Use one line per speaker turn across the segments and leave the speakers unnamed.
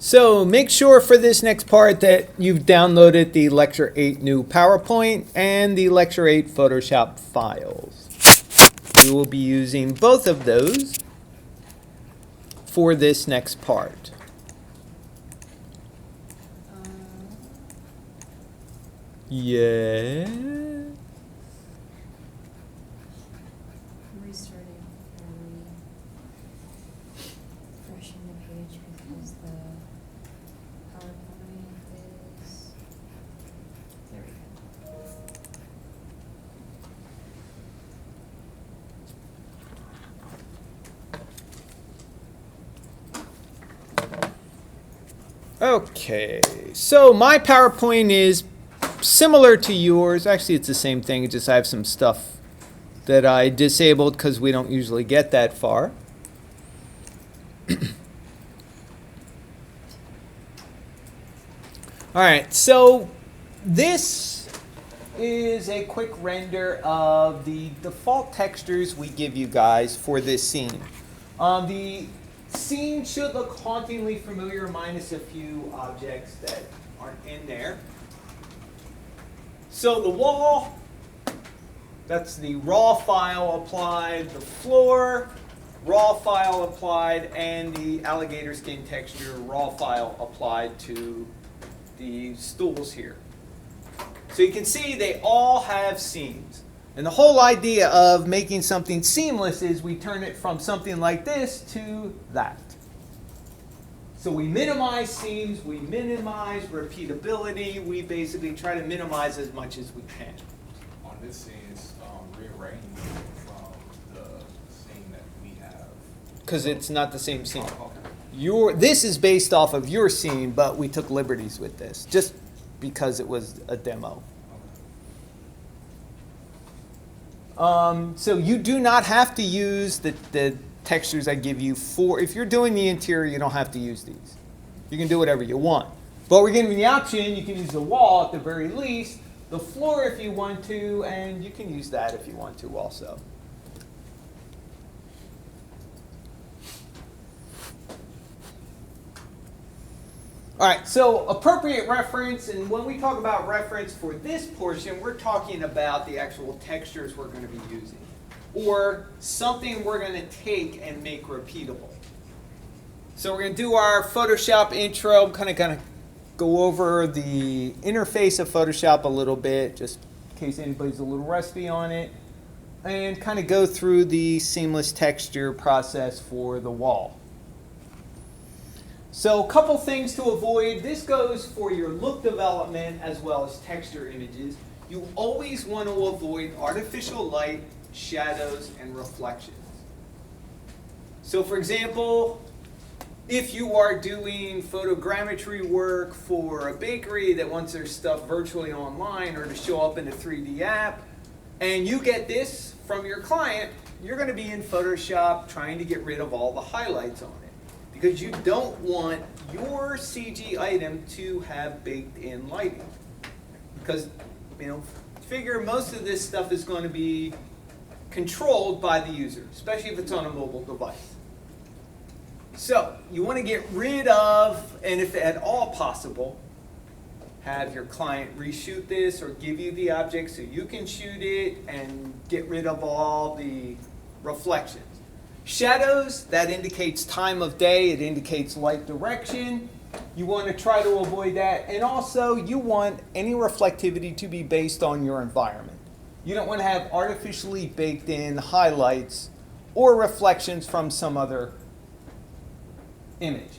So make sure for this next part that you've downloaded the Lecture 8 new PowerPoint and the Lecture 8 Photoshop files. We will be using both of those for this next part. Yeah.
Restarting and refreshing the page because the PowerPoint is, there we go.
Okay, so my PowerPoint is similar to yours. Actually, it's the same thing. It's just I have some stuff that I disabled because we don't usually get that far. All right, so this is a quick render of the default textures we give you guys for this scene. The scene should look hauntingly familiar, minus a few objects that aren't in there. So the wall, that's the raw file applied, the floor, raw file applied, and the alligator skin texture, raw file applied to the stools here. So you can see they all have seams. And the whole idea of making something seamless is we turn it from something like this to that. So we minimize seams, we minimize repeatability, we basically try to minimize as much as we can.
On this scene, it's rearranged from the scene that we have.
Because it's not the same scene.
Oh, okay.
This is based off of your scene, but we took liberties with this, just because it was a demo. So you do not have to use the textures I give you for, if you're doing the interior, you don't have to use these. You can do whatever you want. But we're giving you the option, you can use the wall at the very least, the floor if you want to, and you can use that if you want to also. All right, so appropriate reference, and when we talk about reference for this portion, we're talking about the actual textures we're going to be using, or something we're going to take and make repeatable. So we're going to do our Photoshop intro, kind of go over the interface of Photoshop a little bit, just in case anybody's a little rusty on it, and kind of go through the seamless texture process for the wall. So a couple things to avoid. This goes for your look development as well as texture images. You always want to avoid artificial light, shadows, and reflections. So for example, if you are doing photogrammetry work for a bakery that wants their stuff virtually online or to show up in a 3D app, and you get this from your client, you're going to be in Photoshop trying to get rid of all the highlights on it, because you don't want your CG item to have baked in lighting. Because, figure most of this stuff is going to be controlled by the user, especially if it's on a mobile device. So you want to get rid of, and if at all possible, have your client reshoot this or give you the object so you can shoot it and get rid of all the reflections. Shadows, that indicates time of day, it indicates light direction. You want to try to avoid that. And also, you want any reflectivity to be based on your environment. You don't want to have artificially baked in highlights or reflections from some other image.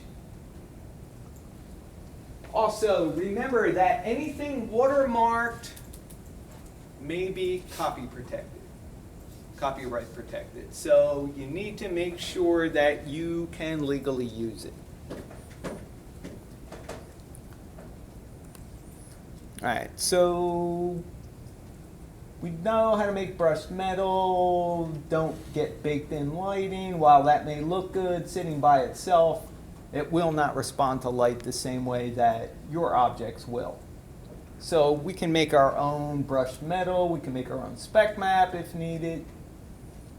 Also, remember that anything watermarked may be copyright protected. So you need to make sure that you can legally use it. All right, so we know how to make brushed metal. Don't get baked in lighting. While that may look good sitting by itself, it will not respond to light the same way that your objects will. So we can make our own brushed metal. We can make our own spec map if needed.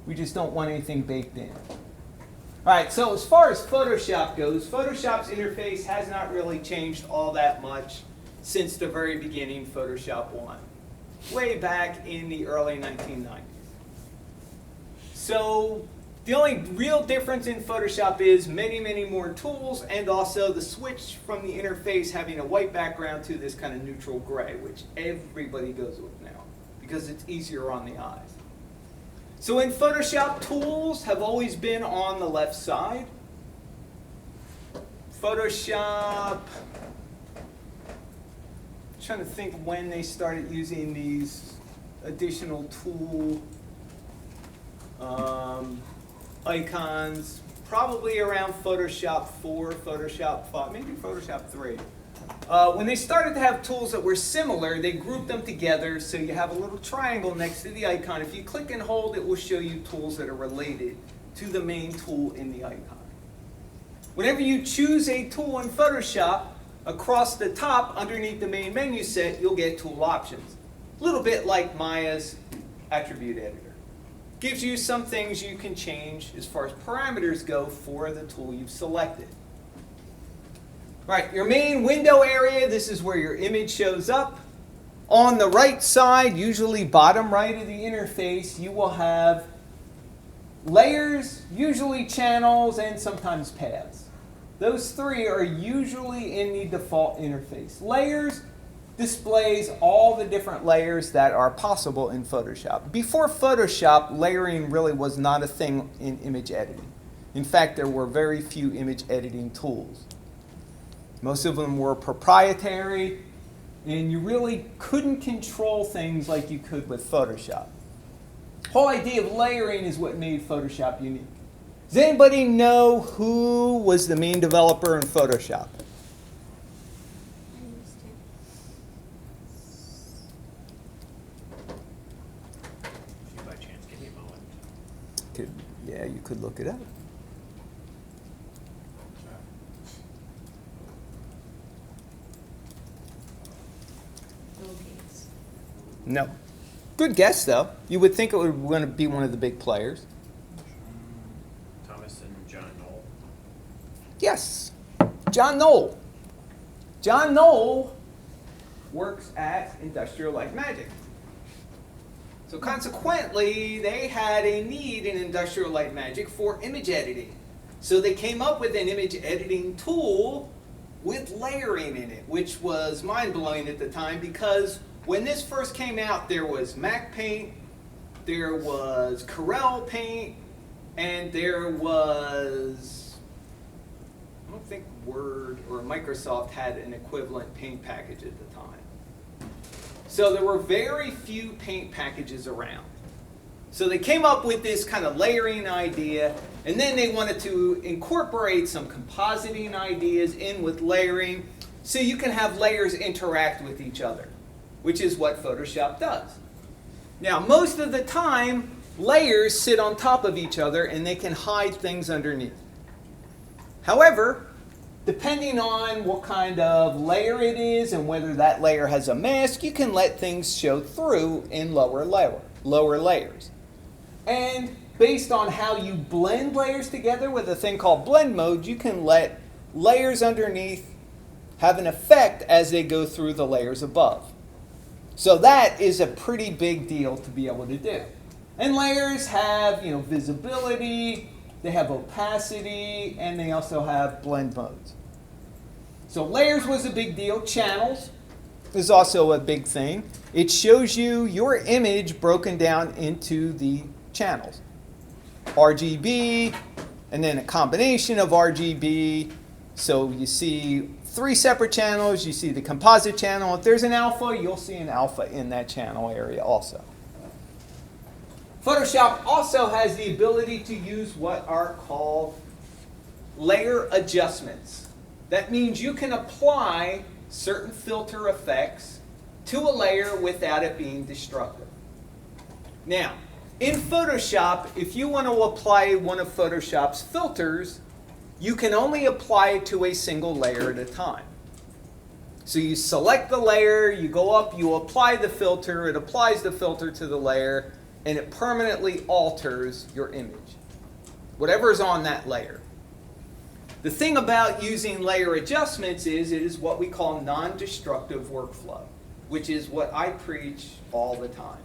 We just don't want anything baked in. All right, so as far as Photoshop goes, Photoshop's interface has not really changed all that much since the very beginning, Photoshop 1, way back in the early 1990s. So the only real difference in Photoshop is many, many more tools, and also the switch from the interface having a white background to this kind of neutral gray, which everybody goes with now because it's easier on the eyes. So in Photoshop, tools have always been on the left side. Photoshop, I'm trying to think when they started using these additional tool icons, probably around Photoshop 4, Photoshop 5, maybe Photoshop 3. When they started to have tools that were similar, they grouped them together so you have a little triangle next to the icon. If you click and hold, it will show you tools that are related to the main tool in the icon. Whenever you choose a tool in Photoshop, across the top, underneath the main menu set, you'll get tool options. A little bit like Maya's attribute editor. Gives you some things you can change as far as parameters go for the tool you've selected. All right, your main window area, this is where your image shows up. On the right side, usually bottom right of the interface, you will have layers, usually channels, and sometimes paths. Those three are usually in the default interface. Layers displays all the different layers that are possible in Photoshop. Before Photoshop, layering really was not a thing in image editing. In fact, there were very few image editing tools. Most of them were proprietary, and you really couldn't control things like you could with Photoshop. The whole idea of layering is what made Photoshop unique. Does anybody know who was the main developer in Photoshop?
If you by chance give me a moment.
Yeah, you could look it up. No. Good guess, though. You would think it would want to be one of the big players.
Thomas and John Knoll.
Yes, John Knoll. John Knoll works at Industrial Light Magic. So consequently, they had a need in Industrial Light Magic for image editing. So they came up with an image editing tool with layering in it, which was mind-blowing at the time because when this first came out, there was Mac Paint, there was Corel Paint, and there was, I don't think Word or Microsoft had an equivalent paint package at the time. So there were very few paint packages around. So they came up with this kind of layering idea, and then they wanted to incorporate some compositing ideas in with layering so you can have layers interact with each other, which is what Photoshop does. Now, most of the time, layers sit on top of each other and they can hide things underneath. However, depending on what kind of layer it is and whether that layer has a mask, you can let things show through in lower layers. And based on how you blend layers together with a thing called blend mode, you can let layers underneath have an effect as they go through the layers above. So that is a pretty big deal to be able to do. And layers have, visibility, they have opacity, and they also have blend modes. So layers was a big deal. Channels is also a big thing. It shows you your image broken down into the channels. RGB, and then a combination of RGB. So you see 3 separate channels, you see the composite channel. If there's an alpha, you'll see an alpha in that channel area also. Photoshop also has the ability to use what are called layer adjustments. That means you can apply certain filter effects to a layer without it being destructive. Now, in Photoshop, if you want to apply one of Photoshop's filters, you can only apply it to a single layer at a time. So you select the layer, you go up, you apply the filter, it applies the filter to the layer, and it permanently alters your image. Whatever is on that layer. The thing about using layer adjustments is it is what we call non-destructive workflow, which is what I preach all the time.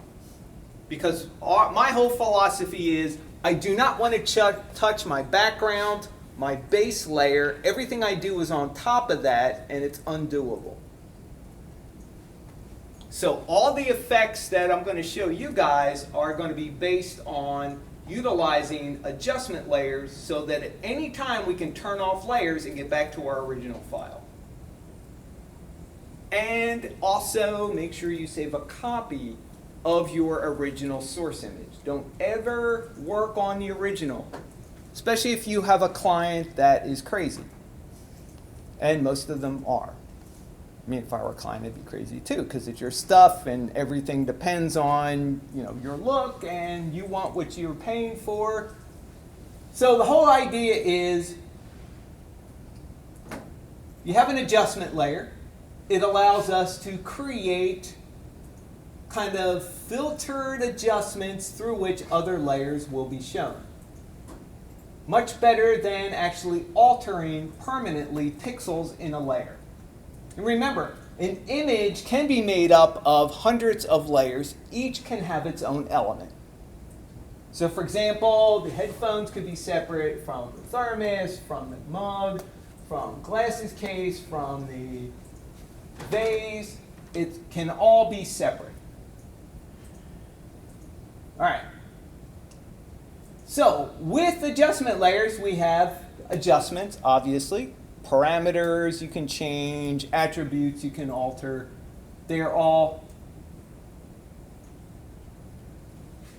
Because my whole philosophy is I do not want to touch my background, my base layer. Everything I do is on top of that, and it's undoable. So all the effects that I'm going to show you guys are going to be based on utilizing adjustment layers so that at any time we can turn off layers and get back to our original file. And also make sure you save a copy of your original source image. Don't ever work on the original, especially if you have a client that is crazy. And most of them are. I mean, if I were a client, I'd be crazy too, because it's your stuff and everything depends on, your look, and you want what you're paying for. So the whole idea is you have an adjustment layer. It allows us to create kind of filtered adjustments through which other layers will be shown. Much better than actually altering permanently pixels in a layer. And remember, an image can be made up of hundreds of layers. Each can have its own element. So for example, the headphones could be separate from the thermos, from the mug, from glasses case, from the vase. It can all be separate. All right. So with adjustment layers, we have adjustments, obviously. Parameters you can change, attributes you can alter. They are all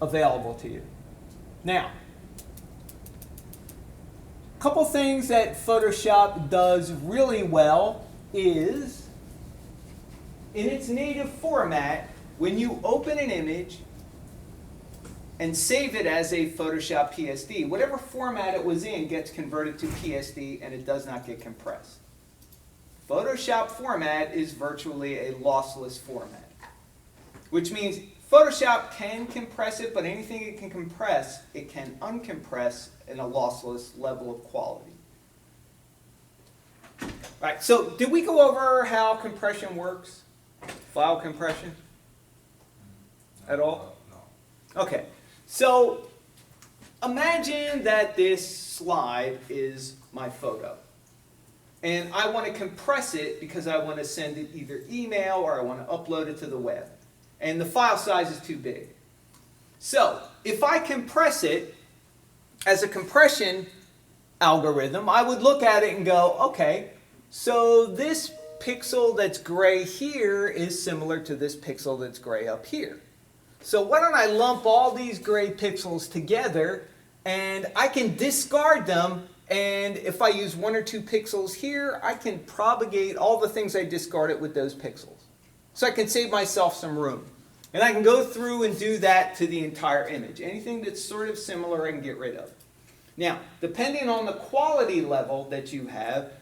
available to you. Now, a couple things that Photoshop does really well is, in its native format, when you open an image and save it as a Photoshop PSD, whatever format it was in gets converted to PSD and it does not get compressed. Photoshop format is virtually a lossless format, which means Photoshop can compress it, but anything it can compress, it can uncompress in a lossless level of quality. All right, so did we go over how compression works? File compression? At all?
No.
Okay. So imagine that this slide is my photo. And I want to compress it because I want to send it either email or I want to upload it to the web. And the file size is too big. So if I compress it as a compression algorithm, I would look at it and go, okay, so this pixel that's gray here is similar to this pixel that's gray up here. So why don't I lump all these gray pixels together and I can discard them, and if I use 1 or 2 pixels here, I can propagate all the things I discarded with those pixels. So I can save myself some room. And I can go through and do that to the entire image. Anything that's sort of similar I can get rid of. Now, depending on the quality level that you have,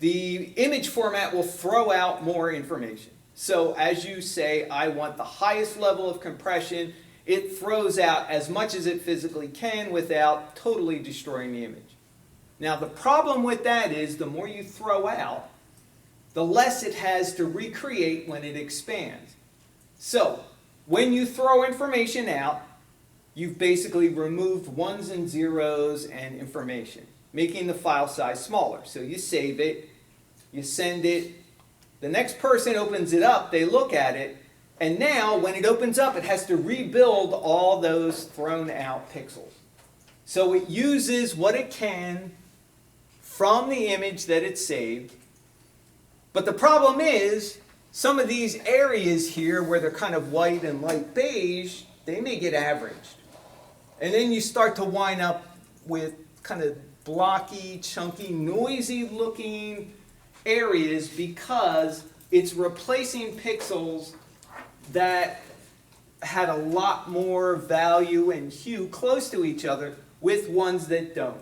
the image format will throw out more information. So as you say, I want the highest level of compression, it throws out as much as it physically can without totally destroying the image. Now the problem with that is the more you throw out, the less it has to recreate when it expands. So when you throw information out, you've basically removed ones and zeros and information, making the file size smaller. So you save it, you send it, the next person opens it up, they look at it, and now when it opens up, it has to rebuild all those thrown out pixels. So it uses what it can from the image that it saved. But the problem is, some of these areas here where they're kind of white and light beige, they may get averaged. And then you start to wind up with kind of blocky, chunky, noisy looking areas because it's replacing pixels that had a lot more value and hue close to each other with ones that don't.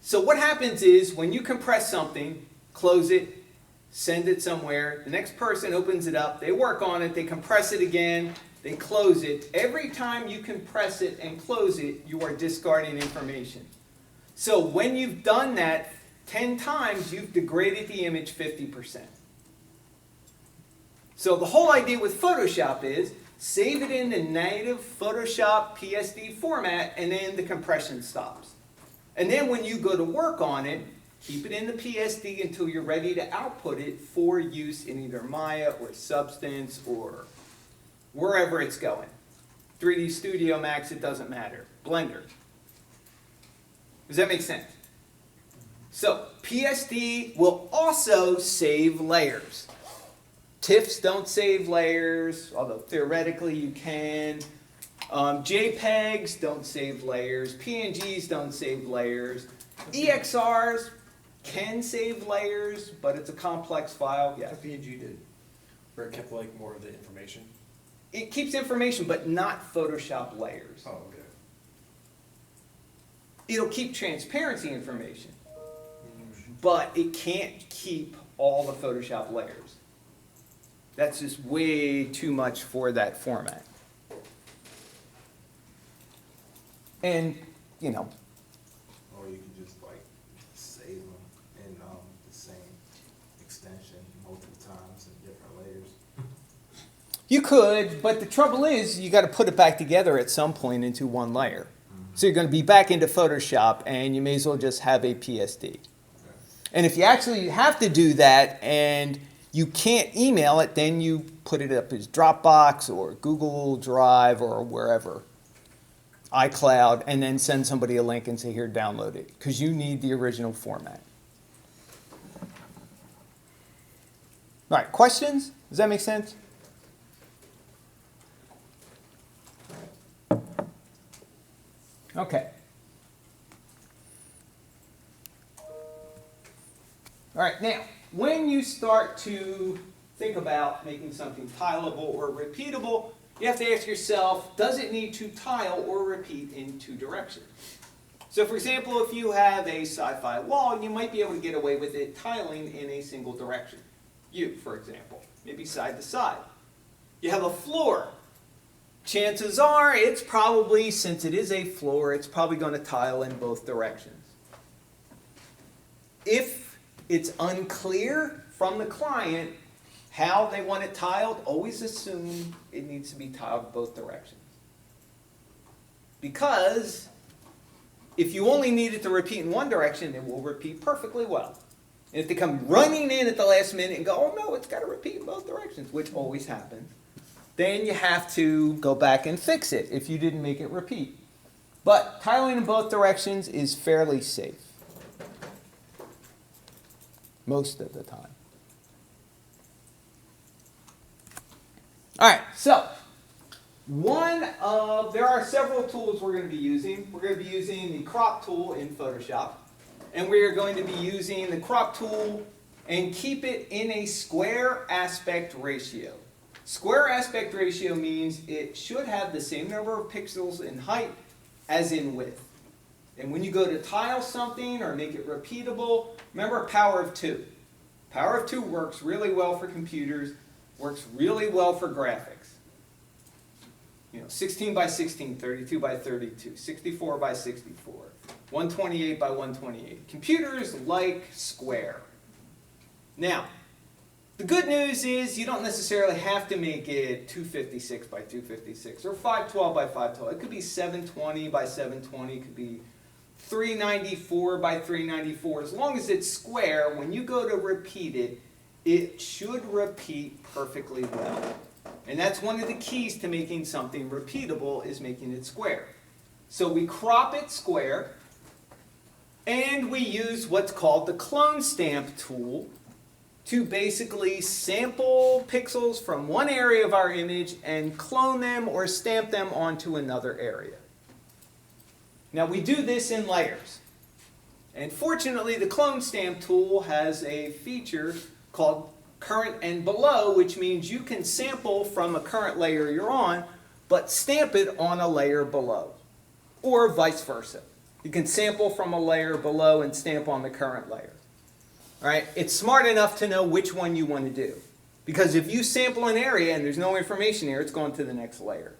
So what happens is when you compress something, close it, send it somewhere, the next person opens it up, they work on it, they compress it again, they close it. Every time you compress it and close it, you are discarding information. So when you've done that 10 times, you've degraded the image 50%. So the whole idea with Photoshop is save it in the native Photoshop PSD format, and then the compression stops. And then when you go to work on it, keep it in the PSD until you're ready to output it for use in either Maya or Substance or wherever it's going. 3D Studio Max, it doesn't matter. Blender. Does that make sense? So PSD will also save layers. TIFFs don't save layers, although theoretically you can. JPEGs don't save layers. PNGs don't save layers. EXRs can save layers, but it's a complex file. Yeah.
PNG did, where it kept like more of the information.
It keeps information, but not Photoshop layers.
Oh, okay.
It'll keep transparency information, but it can't keep all the Photoshop layers. That's just way too much for that format. And, you know,
Or you can just like save them in the same extension multiple times in different layers.
you could, but the trouble is you got to put it back together at some point into one layer. So you're going to be back into Photoshop, and you may as well just have a PSD. And if you actually have to do that and you can't email it, then you put it up as Dropbox or Google Drive or wherever, iCloud, and then send somebody a link and say, here, download it, because you need the original format. All right, questions? Does that make sense? Okay. All right, now, when you start to think about making something tileable or repeatable, you have to ask yourself, does it need to tile or repeat in two directions? So for example, if you have a sci-fi wall, you might be able to get away with it tiling in a single direction. You, for example, maybe side to side. You have a floor. Chances are it's probably, since it is a floor, it's probably going to tile in both directions. If it's unclear from the client how they want it tiled, always assume it needs to be tiled both directions. Because if you only need it to repeat in one direction, it will repeat perfectly well. And if they come running in at the last minute and go, oh no, it's got to repeat in both directions, which always happens, then you have to go back and fix it if you didn't make it repeat. But tiling in both directions is fairly safe. Most of the time. All right, so there are several tools we're going to be using. We're going to be using the crop tool in Photoshop, and we are going to be using the crop tool and keep it in a square aspect ratio. Square aspect ratio means it should have the same number of pixels in height as in width. And when you go to tile something or make it repeatable, remember power of 2. Power of 2 works really well for computers, works really well for graphics. 16 by 16, 32 by 32, 64 by 64, 128 by 128. Computers like square. Now, the good news is you don't necessarily have to make it 256 by 256 or 512 by 512. It could be 720 by 720. It could be 394 by 394. As long as it's square, when you go to repeat it, it should repeat perfectly well. And that's one of the keys to making something repeatable, is making it square. So we crop it square, and we use what's called the clone stamp tool to basically sample pixels from one area of our image and clone them or stamp them onto another area. Now we do this in layers. And fortunately, the clone stamp tool has a feature called current and below, which means you can sample from a current layer you're on, but stamp it on a layer below, or vice versa. You can sample from a layer below and stamp on the current layer. All right? It's smart enough to know which one you want to do, Because if you sample an area and there's no information here, it's going to the next layer.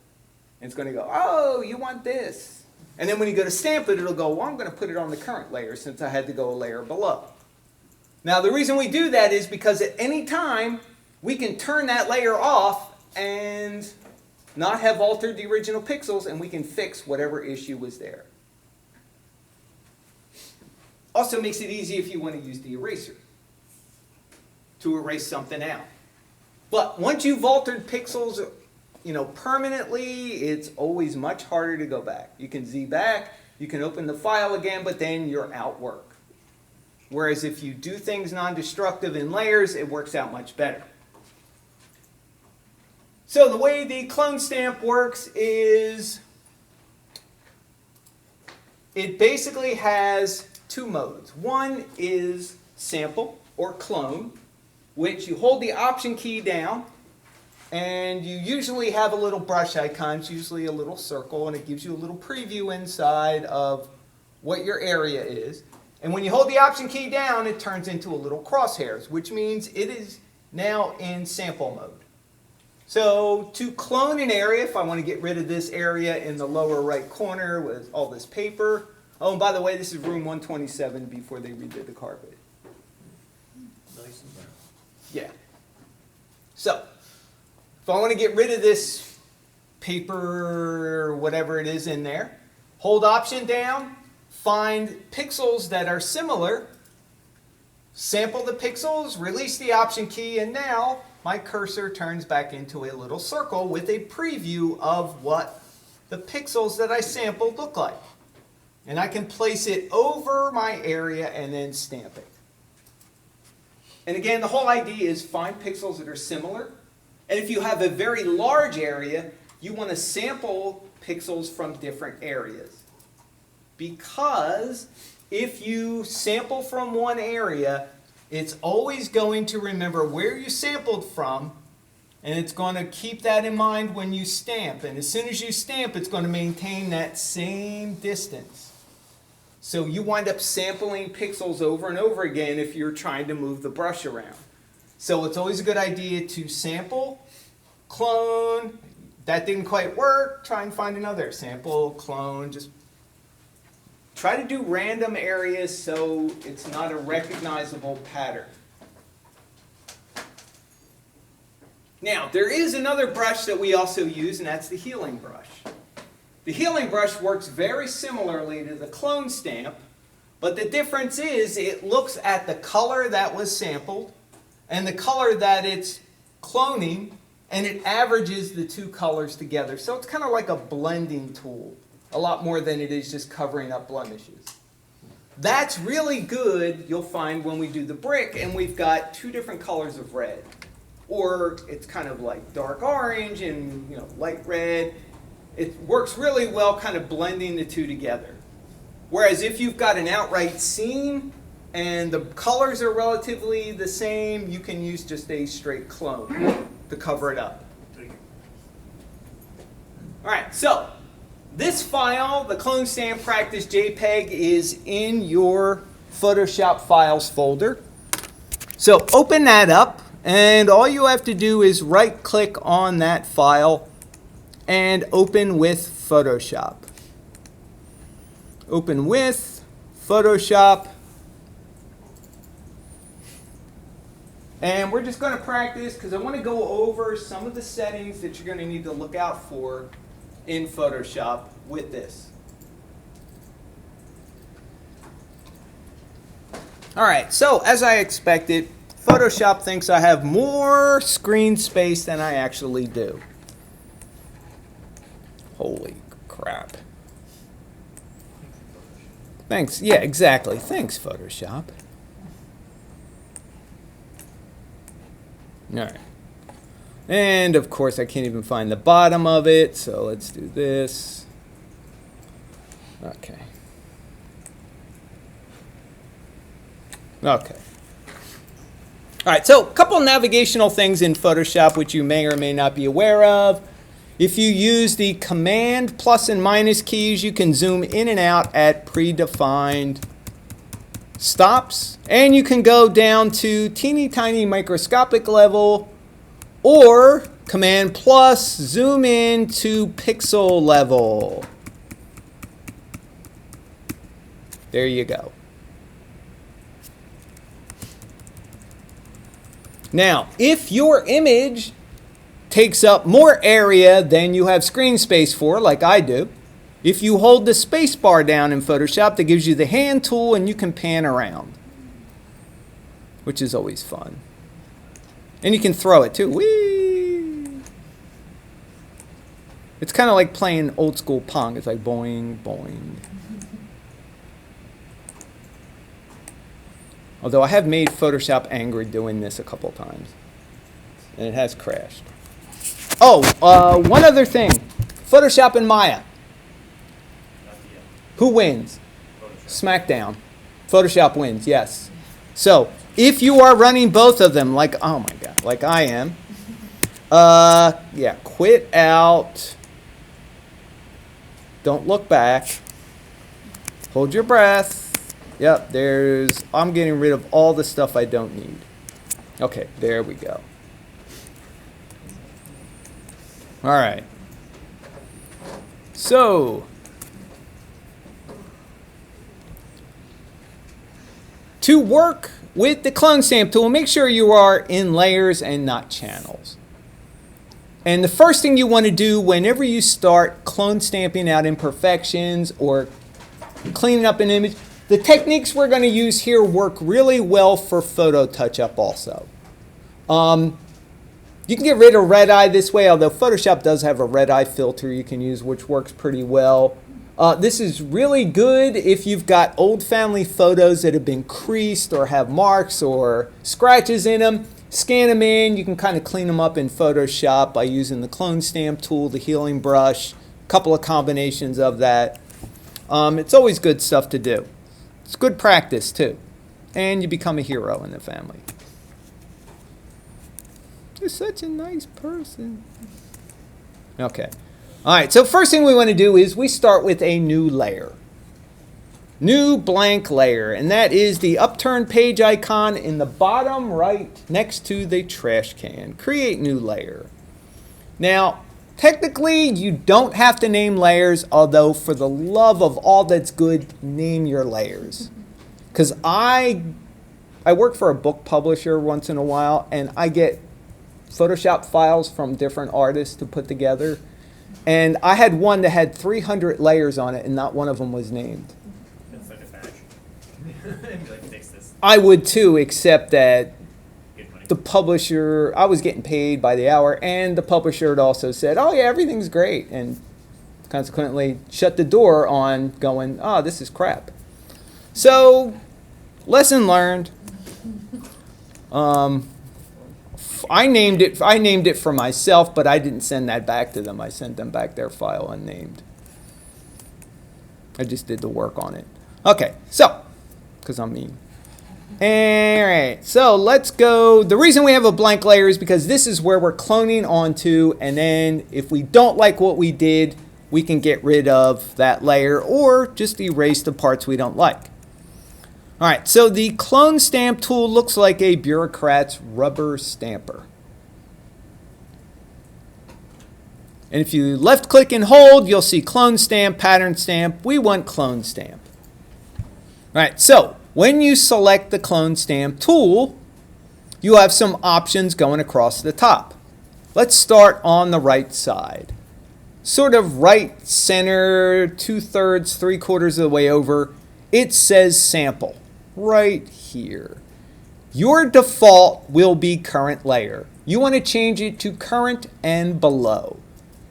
And it's going to go, oh, you want this. And then when you go to stamp it, it'll go, well, I'm going to put it on the current layer since I had to go a layer below. Now, the reason we do that is because at any time, we can turn that layer off and not have altered the original pixels, and we can fix whatever issue was there. Also makes it easy if you want to use the eraser to erase something out. But once you've altered pixels, permanently, it's always much harder to go back. You can Z back, you can open the file again, but then you're out work. Whereas if you do things non-destructive in layers, it works out much better. So the way the clone stamp works is it basically has two modes. One is sample or clone, which you hold the Option key down, and you usually have a little brush icon, it's usually a little circle, and it gives you a little preview inside of what your area is. And when you hold the Option key down, it turns into a little crosshairs, which means it is now in sample mode. So to clone an area, if I want to get rid of this area in the lower right corner with all this paper. Oh, and by the way, this is room 127 before they redid the carpet.
Nice and brown.
Yeah. So, if I want to get rid of this paper or whatever it is in there, hold Option down, find pixels that are similar, sample the pixels, release the Option key, and now my cursor turns back into a little circle with a preview of what the pixels that I sampled look like. And I can place it over my area and then stamp it. And again, the whole idea is find pixels that are similar. And if you have a very large area, you want to sample pixels from different areas. Because if you sample from one area, it's always going to remember where you sampled from, and it's going to keep that in mind when you stamp. And as soon as you stamp, it's going to maintain that same distance. So you wind up sampling pixels over and over again if you're trying to move the brush around. So it's always a good idea to sample, clone. That didn't quite work, try and find another. Sample, clone, just try to do random areas so it's not a recognizable pattern. Now, there is another brush that we also use, and that's the healing brush. The healing brush works very similarly to the clone stamp, but the difference is it looks at the color that was sampled and the color that it's cloning, and it averages the two colors together. So it's kind of like a blending tool, a lot more than it is just covering up blemishes. That's really good, you'll find, when we do the brick and we've got two different colors of red. Or it's kind of like dark orange and light red. It works really well kind of blending the two together. Whereas if you've got an outright scene and the colors are relatively the same, you can use just a straight clone to cover it up. All right, so this file, the clone stamp practice JPEG, is in your Photoshop files folder. So open that up, and all you have to do is right click on that file and open with Photoshop. Open with Photoshop. And we're just going to practice because I want to go over some of the settings that you're going to need to look out for in Photoshop with this. All right, so as I expected, Photoshop thinks I have more screen space than I actually do. Holy crap. Thanks. Yeah, exactly. Thanks, Photoshop. All right. And of course, I can't even find the bottom of it, so let's do this. Okay. Okay. All right, so a couple navigational things in Photoshop which you may or may not be aware of. If you use the Command plus and minus keys, you can zoom in and out at predefined stops. And you can go down to teeny tiny microscopic level or Command plus, zoom in to pixel level. There you go. Now, if your image takes up more area than you have screen space for, like I do, if you hold the space bar down in Photoshop, that gives you the hand tool and you can pan around, which is always fun. And you can throw it too. Whee! It's kind of like playing old school Pong. It's like boing, boing. Although I have made Photoshop angry doing this a couple times. And it has crashed. Oh, one other thing. Photoshop and Maya. Who wins? Smackdown. Photoshop wins, yes. So, if you are running both of them, like, oh my God, like I am, yeah, quit out. Don't look back. Hold your breath. Yep, I'm getting rid of all the stuff I don't need. Okay, there we go. All right. So, to work with the clone stamp tool, make sure you are in layers and not channels. And the first thing you want to do whenever you start clone stamping out imperfections or cleaning up an image, the techniques we're going to use here work really well for photo touch-up also. You can get rid of red eye this way, although Photoshop does have a red eye filter you can use, which works pretty well. This is really good if you've got old family photos that have been creased or have marks or scratches in them. Scan them in. You can kind of clean them up in Photoshop by using the clone stamp tool, the healing brush, a couple of combinations of that. It's always good stuff to do. It's good practice too. And you become a hero in the family. You're such a nice person. Okay. All right, so first thing we want to do is we start with a new layer. New blank layer, and that is the upturned page icon in the bottom right next to the trash can. Create new layer. Now, technically, you don't have to name layers, although for the love of all that's good, name your layers. Because I work for a book publisher once in a while, and I get Photoshop files from different artists to put together. And I had one that had 300 layers on it, and not one of them was named.
That's like a badge. I'd be like, fix this.
I would too, except that
Good money.
the publisher, I was getting paid by the hour, and the publisher had also said, oh yeah, everything's great, and consequently shut the door on going, oh, this is crap. So, lesson learned. I named it for myself, but I didn't send that back to them. I sent them back their file unnamed. I just did the work on it. Okay, so, because I'm mean. All right, so let's go. The reason we have a blank layer is because this is where we're cloning onto, and then if we don't like what we did, we can get rid of that layer or just erase the parts we don't like. All right, so the clone stamp tool looks like a bureaucrat's rubber stamper. And if you left click and hold, you'll see clone stamp, pattern stamp. We want clone stamp. All right, so when you select the clone stamp tool, you have some options going across the top. Let's start on the right side. Sort of right center, 2/3, 3/4 of the way over, it says sample. Right here. Your default will be current layer. You want to change it to current and below.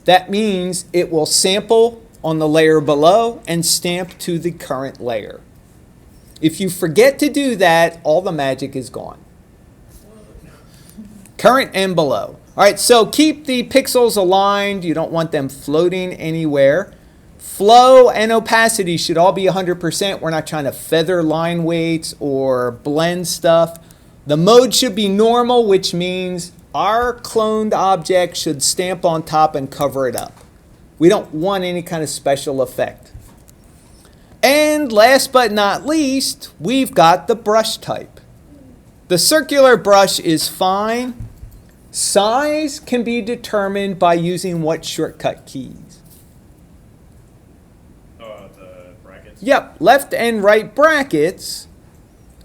That means it will sample on the layer below and stamp to the current layer. If you forget to do that, all the magic is gone. Current and below. All right, so keep the pixels aligned. You don't want them floating anywhere. Flow and opacity should all be 100%. We're not trying to feather line weights or blend stuff. The mode should be normal, which means our cloned object should stamp on top and cover it up. We don't want any kind of special effect. And last but not least, we've got the brush type. The circular brush is fine. Size can be determined by using what shortcut keys?
The brackets.
Yep, left and right brackets.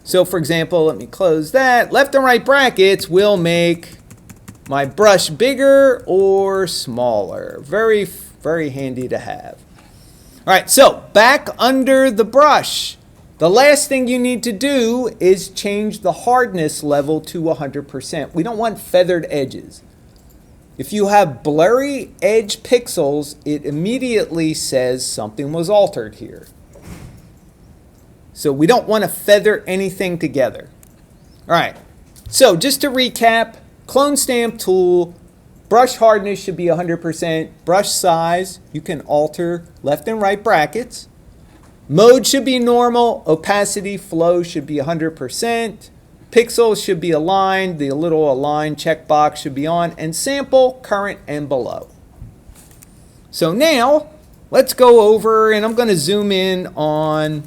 So for example, let me close that. Left and right brackets will make my brush bigger or smaller. Very, very handy to have. All right, so back under the brush. The last thing you need to do is change the hardness level to 100%. We don't want feathered edges. If you have blurry edge pixels, it immediately says something was altered here. So we don't want to feather anything together. All right, so just to recap, clone stamp tool, brush hardness should be 100%. Brush size, you can alter left and right brackets. Mode should be normal. Opacity, flow should be 100%. Pixels should be aligned. The little align checkbox should be on. And sample, current, and below. So now, let's go over, and I'm going to zoom in on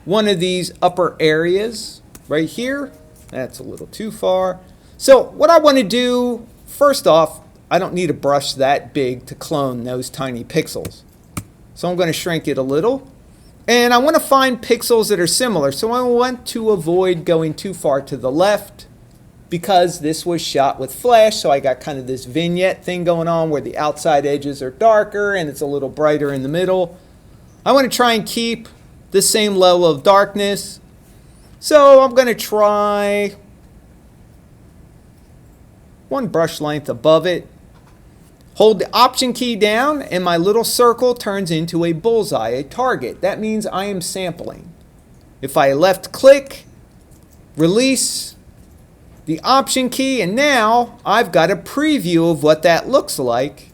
one of these upper areas right here. That's a little too far. So what I want to do, first off, I don't need a brush that big to clone those tiny pixels. So I'm going to shrink it a little. And I want to find pixels that are similar. So I want to avoid going too far to the left because this was shot with flash. So I got kind of this vignette thing going on where the outside edges are darker and it's a little brighter in the middle. I want to try and keep the same level of darkness. So I'm going to try one brush length above it. Hold the Option key down and my little circle turns into a bullseye, a target. That means I am sampling. If I left click, release the Option key, and now I've got a preview of what that looks like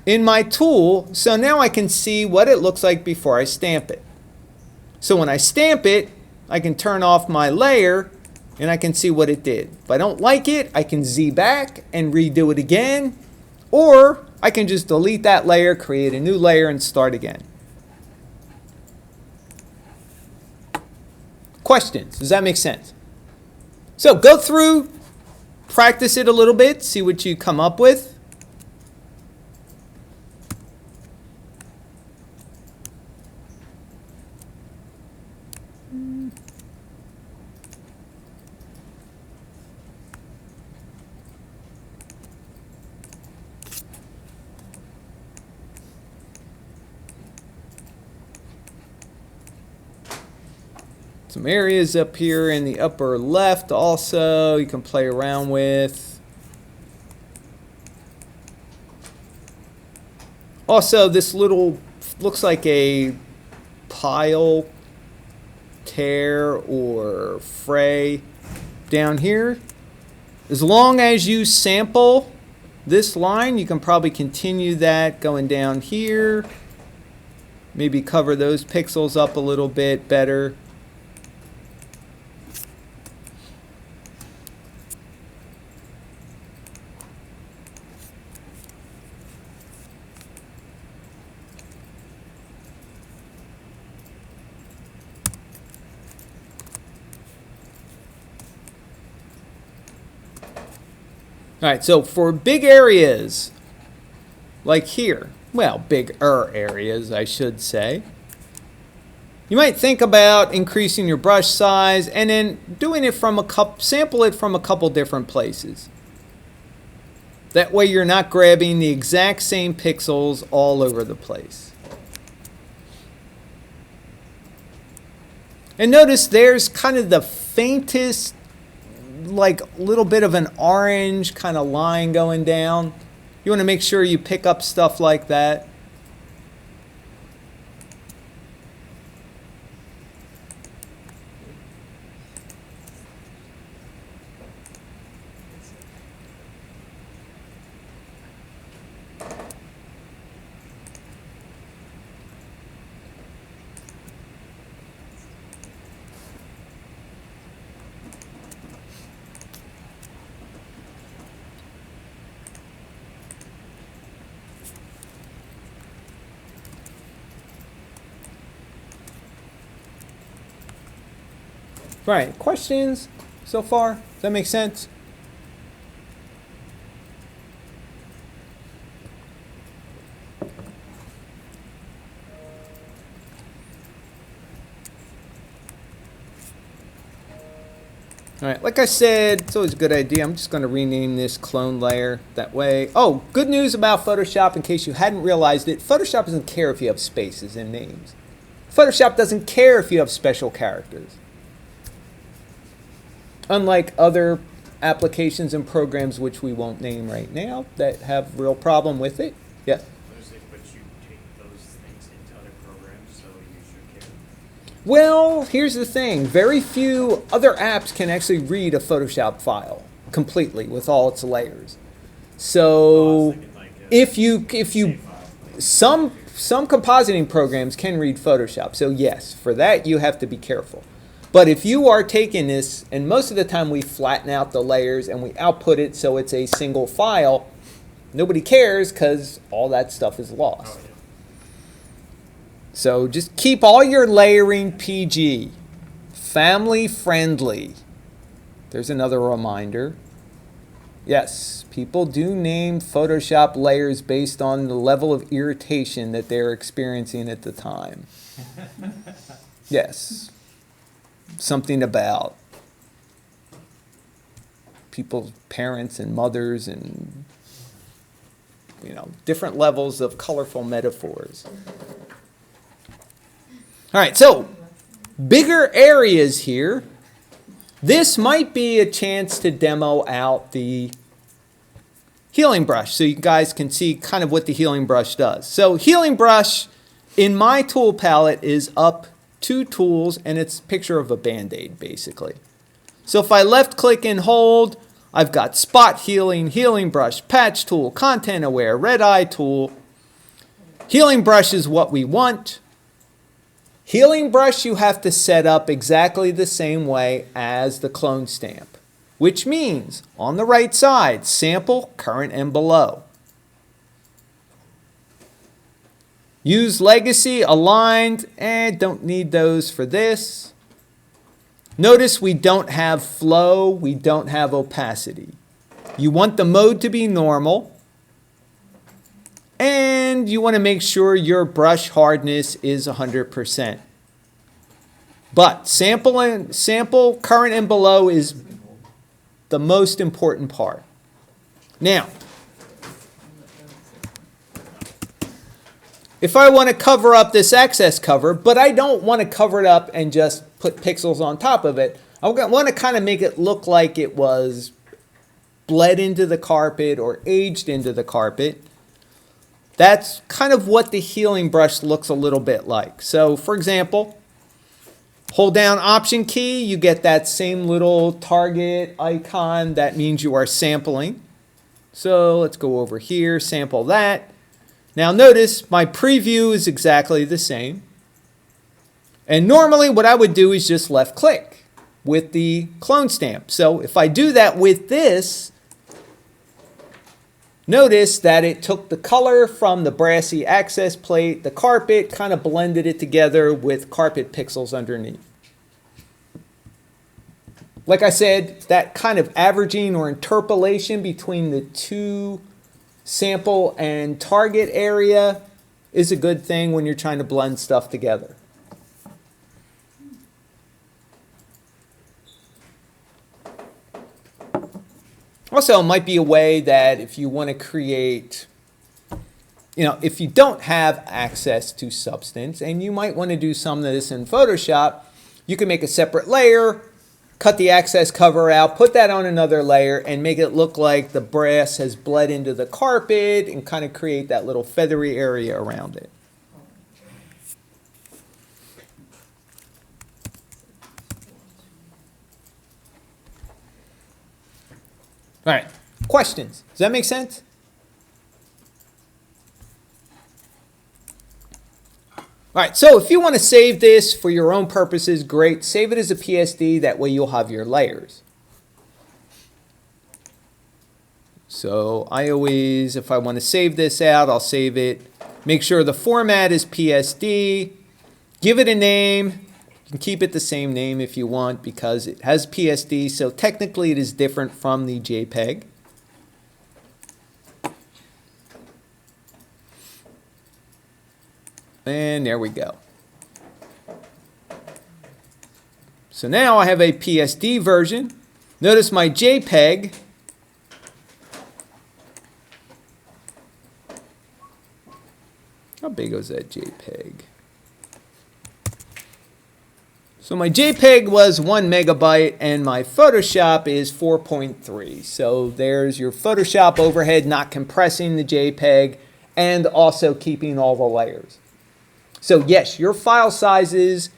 in my tool. So now I can see what it looks like before I stamp it. So when I stamp it, I can turn off my layer and I can see what it did. If I don't like it, I can Z back and redo it again, or I can just delete that layer, create a new layer, and start again. Questions? Does that make sense? So go through, practice it a little bit, see what you come up with. Some areas up here in the upper left also you can play around with. Also, this little looks like a pile, tear, or fray down here. As long as you sample this line, you can probably continue that going down here. Maybe cover those pixels up a little bit better. All right, so for big areas, like here, well, bigger areas, I should say, you might think about increasing your brush size and then doing it from sample it from a couple different places. That way you're not grabbing the exact same pixels all over the place. And notice there's kind of the faintest, like a little bit of an orange kind of line going down. You want to make sure you pick up stuff like that. Right, questions so far? Does that make sense? All right, like I said, it's always a good idea. I'm just going to rename this clone layer that way. Oh, good news about Photoshop, in case you hadn't realized it, Photoshop doesn't care if you have spaces and names. Photoshop doesn't care if you have special characters. Unlike other applications and programs which we won't name right now that have real problem with it. Yeah.
But you take those things into other programs, so you should care.
Well, here's the thing. Very few other apps can actually read a Photoshop file completely with all its layers. So if you some compositing programs can read Photoshop. So yes, for that you have to be careful. But if you are taking this, and most of the time we flatten out the layers and we output it so it's a single file, nobody cares because all that stuff is lost.
Oh, yeah.
So just keep all your layering PG, family friendly. There's another reminder. Yes, people do name Photoshop layers based on the level of irritation that they're experiencing at the time. Yes. Something about people's parents and mothers and, you know, different levels of colorful metaphors. All right, so bigger areas here. This might be a chance to demo out the healing brush so you guys can see kind of what the healing brush does. So healing brush in my tool palette is up 2 tools, and it's a picture of a band-aid basically. So if I left click and hold, I've got spot healing, healing brush, patch tool, content aware, red eye tool. Healing brush is what we want. Healing brush you have to set up exactly the same way as the clone stamp, which means on the right side, sample, current, and below. Use legacy, aligned, and don't need those for this. Notice we don't have flow, we don't have opacity. You want the mode to be normal, and you want to make sure your brush hardness is 100%. But sample, current, and below is the most important part. Now, if I want to cover up this excess cover, but I don't want to cover it up and just put pixels on top of it, I want to kind of make it look like it was bled into the carpet or aged into the carpet. That's kind of what the healing brush looks a little bit like. So, for example, hold down Option key, you get that same little target icon. That means you are sampling. So let's go over here, sample that. Now notice my preview is exactly the same. And normally what I would do is just left click with the clone stamp. So if I do that with this, notice that it took the color from the brassy access plate, the carpet, kind of blended it together with carpet pixels underneath. Like I said, that kind of averaging or interpolation between the two sample and target area is a good thing when you're trying to blend stuff together. Also, it might be a way that if you want to create, if you don't have access to Substance and you might want to do some of this in Photoshop, you can make a separate layer, cut the access cover out, put that on another layer, and make it look like the brass has bled into the carpet and kind of create that little feathery area around it. All right, questions? Does that make sense? All right, so if you want to save this for your own purposes, great. Save it as a PSD. That way you'll have your layers. So I always, if I want to save this out, I'll save it. Make sure the format is PSD. Give it a name. You can keep it the same name if you want because it has PSD. So technically it is different from the JPEG. And there we go. So now I have a PSD version. Notice my JPEG. How big was that JPEG? So my JPEG was 1 megabyte and my Photoshop is 4.3. So there's your Photoshop overhead, not compressing the JPEG and also keeping all the layers. So yes, your file sizes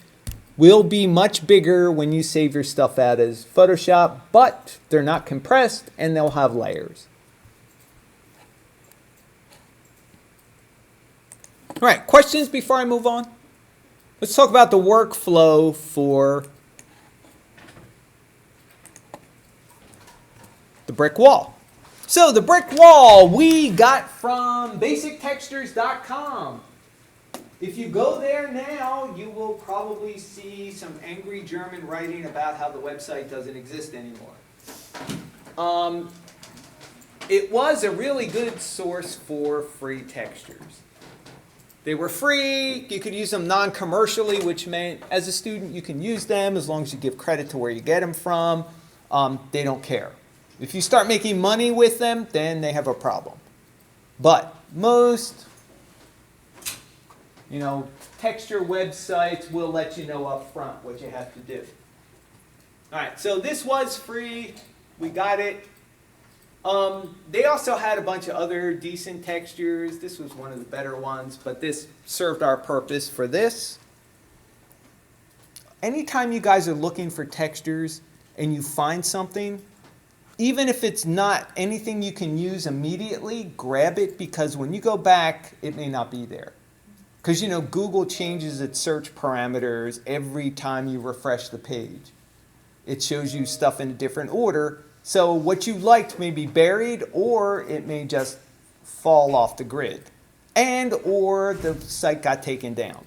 will be much bigger when you save your stuff out as Photoshop, but they're not compressed and they'll have layers. All right, questions before I move on? Let's talk about the workflow for the brick wall. So the brick wall we got from basictextures.com. If you go there now, you will probably see some angry German writing about how the website doesn't exist anymore. It was a really good source for free textures. They were free, you could use them non-commercially, which meant as a student you can use them as long as you give credit to where you get them from. They don't care. If you start making money with them, then they have a problem. But most, texture websites will let you know up front what you have to do. All right, so this was free. We got it. They also had a bunch of other decent textures. This was one of the better ones, but this served our purpose for this. Anytime you guys are looking for textures and you find something, even if it's not anything you can use immediately, grab it, because when you go back, it may not be there. Because Google changes its search parameters every time you refresh the page. It shows you stuff in a different order. So what you liked may be buried, or it may just fall off the grid, or the site got taken down.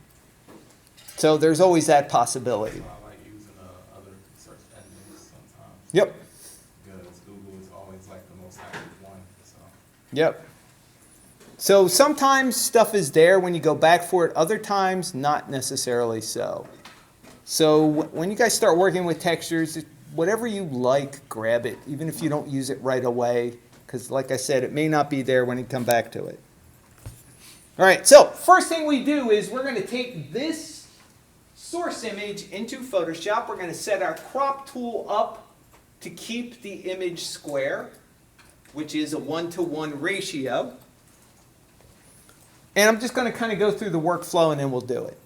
So there's always that possibility.
So I like using other search engines sometimes.
Yep.
Because Google is always like the most active one. So.
Yep. So sometimes stuff is there when you go back for it. Other times, not necessarily so. So when you guys start working with textures, whatever you like, grab it, even if you don't use it right away, because like I said, it may not be there when you come back to it. All right, so first thing we do is we're going to take this source image into Photoshop. We're going to set our crop tool up to keep the image square, which is a 1-to-1 ratio. And I'm just going to kind of go through the workflow and then we'll do it.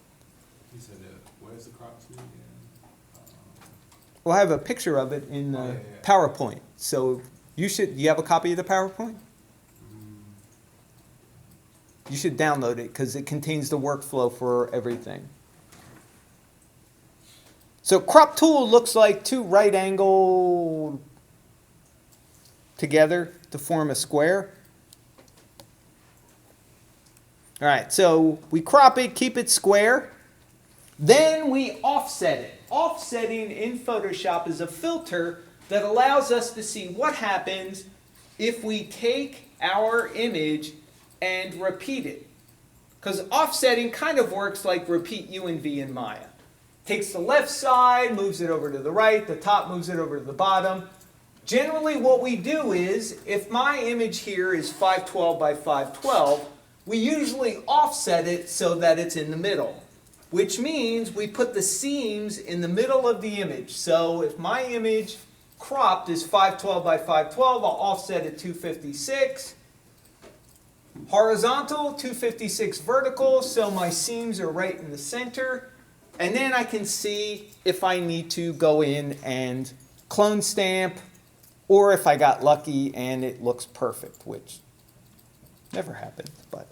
You said where's the crop tool again?
Well, I have a picture of it in the PowerPoint. So you have a copy of the PowerPoint? You should download it because it contains the workflow for everything. So crop tool looks like two right angle together to form a square. All right, so we crop it, keep it square. Then we offset it. Offsetting in Photoshop is a filter that allows us to see what happens if we take our image and repeat it. Because offsetting kind of works like repeat UNV in Maya. Takes the left side, moves it over to the right, the top moves it over to the bottom. Generally what we do is, if my image here is 512 by 512, we usually offset it so that it's in the middle. Which means we put the seams in the middle of the image. So if my image cropped is 512 by 512, I'll offset it 256. Horizontal, 256 vertical, so my seams are right in the center. And then I can see if I need to go in and clone stamp, or if I got lucky and it looks perfect, which never happens, but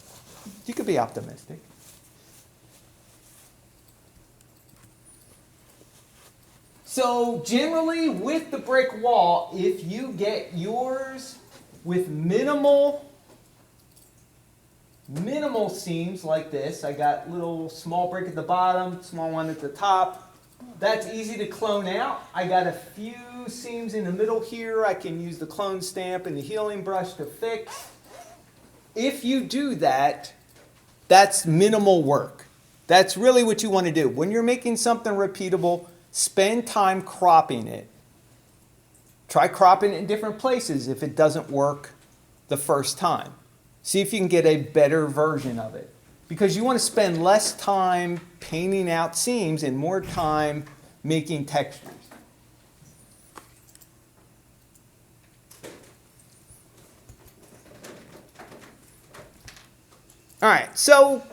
you could be optimistic. So generally with the brick wall, if you get yours with minimal seams like this, I got little small brick at the bottom, small one at the top, that's easy to clone out. I got a few seams in the middle here. I can use the clone stamp and the healing brush to fix. If you do that, that's minimal work. That's really what you want to do. When you're making something repeatable, spend time cropping it. Try cropping it in different places if it doesn't work the first time. See if you can get a better version of it. Because you want to spend less time painting out seams and more time making textures. All right, so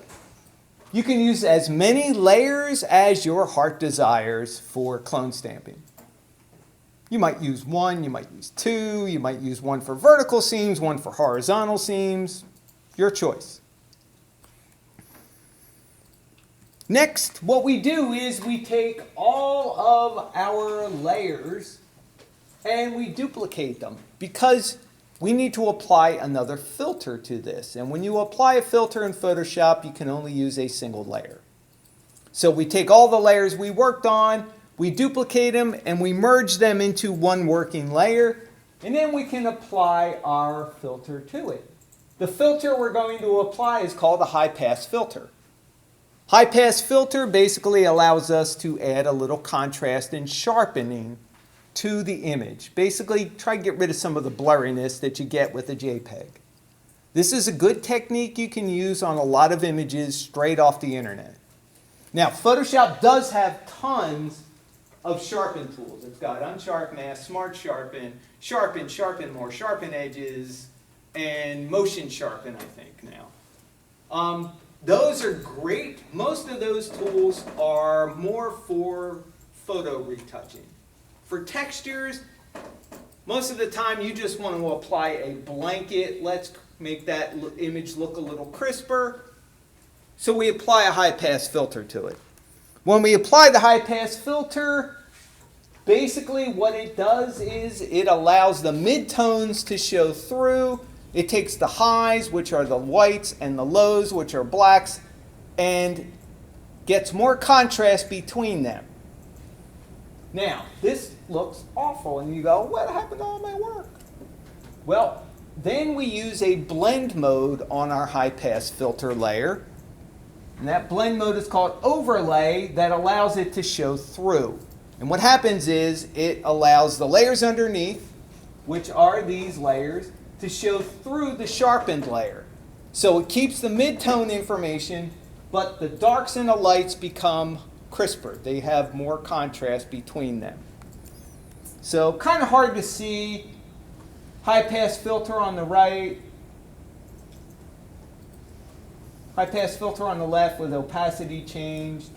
you can use as many layers as your heart desires for clone stamping. You might use one, you might use two, you might use one for vertical seams, one for horizontal seams. Your choice. Next, what we do is we take all of our layers and we duplicate them because we need to apply another filter to this. And when you apply a filter in Photoshop, you can only use a single layer. So we take all the layers we worked on, we duplicate them, and we merge them into one working layer. And then we can apply our filter to it. The filter we're going to apply is called a high-pass filter. High-pass filter basically allows us to add a little contrast and sharpening to the image. Basically, try to get rid of some of the blurriness that you get with a JPEG. This is a good technique you can use on a lot of images straight off the internet. Now, Photoshop does have tons of sharpen tools. It's got Unsharp Mask, Smart Sharpen, Sharpen, Sharpen More, Sharpen Edges, and Motion Sharpen, I think, now. Those are great. Most of those tools are more for photo retouching. For textures, most of the time you just want to apply a blanket. Let's make that image look a little crisper. So we apply a high-pass filter to it. When we apply the high-pass filter, basically what it does is it allows the midtones to show through. It takes the highs, which are the whites, and the lows, which are blacks, and gets more contrast between them. Now, this looks awful, and you go, what happened to all my work? Well, then we use a blend mode on our high-pass filter layer. And that blend mode is called overlay that allows it to show through. And what happens is it allows the layers underneath, which are these layers, to show through the sharpened layer. So it keeps the mid-tone information, but the darks and the lights become crisper. They have more contrast between them. So kind of hard to see. High-pass filter on the right. High-pass filter on the left with opacity changed.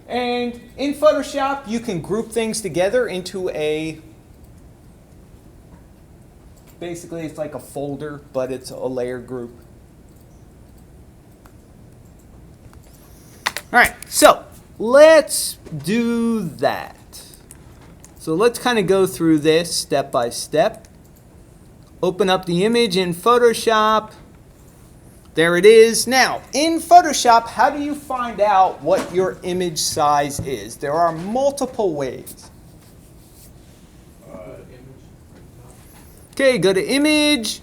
And in Photoshop, you can group things together into a, basically it's like a folder, but it's a layer group. All right, so let's do that. So let's kind of go through this step by step. Open up the image in Photoshop. There it is. Now, in Photoshop, how do you find out what your image size is? There are multiple ways. Okay, go to Image.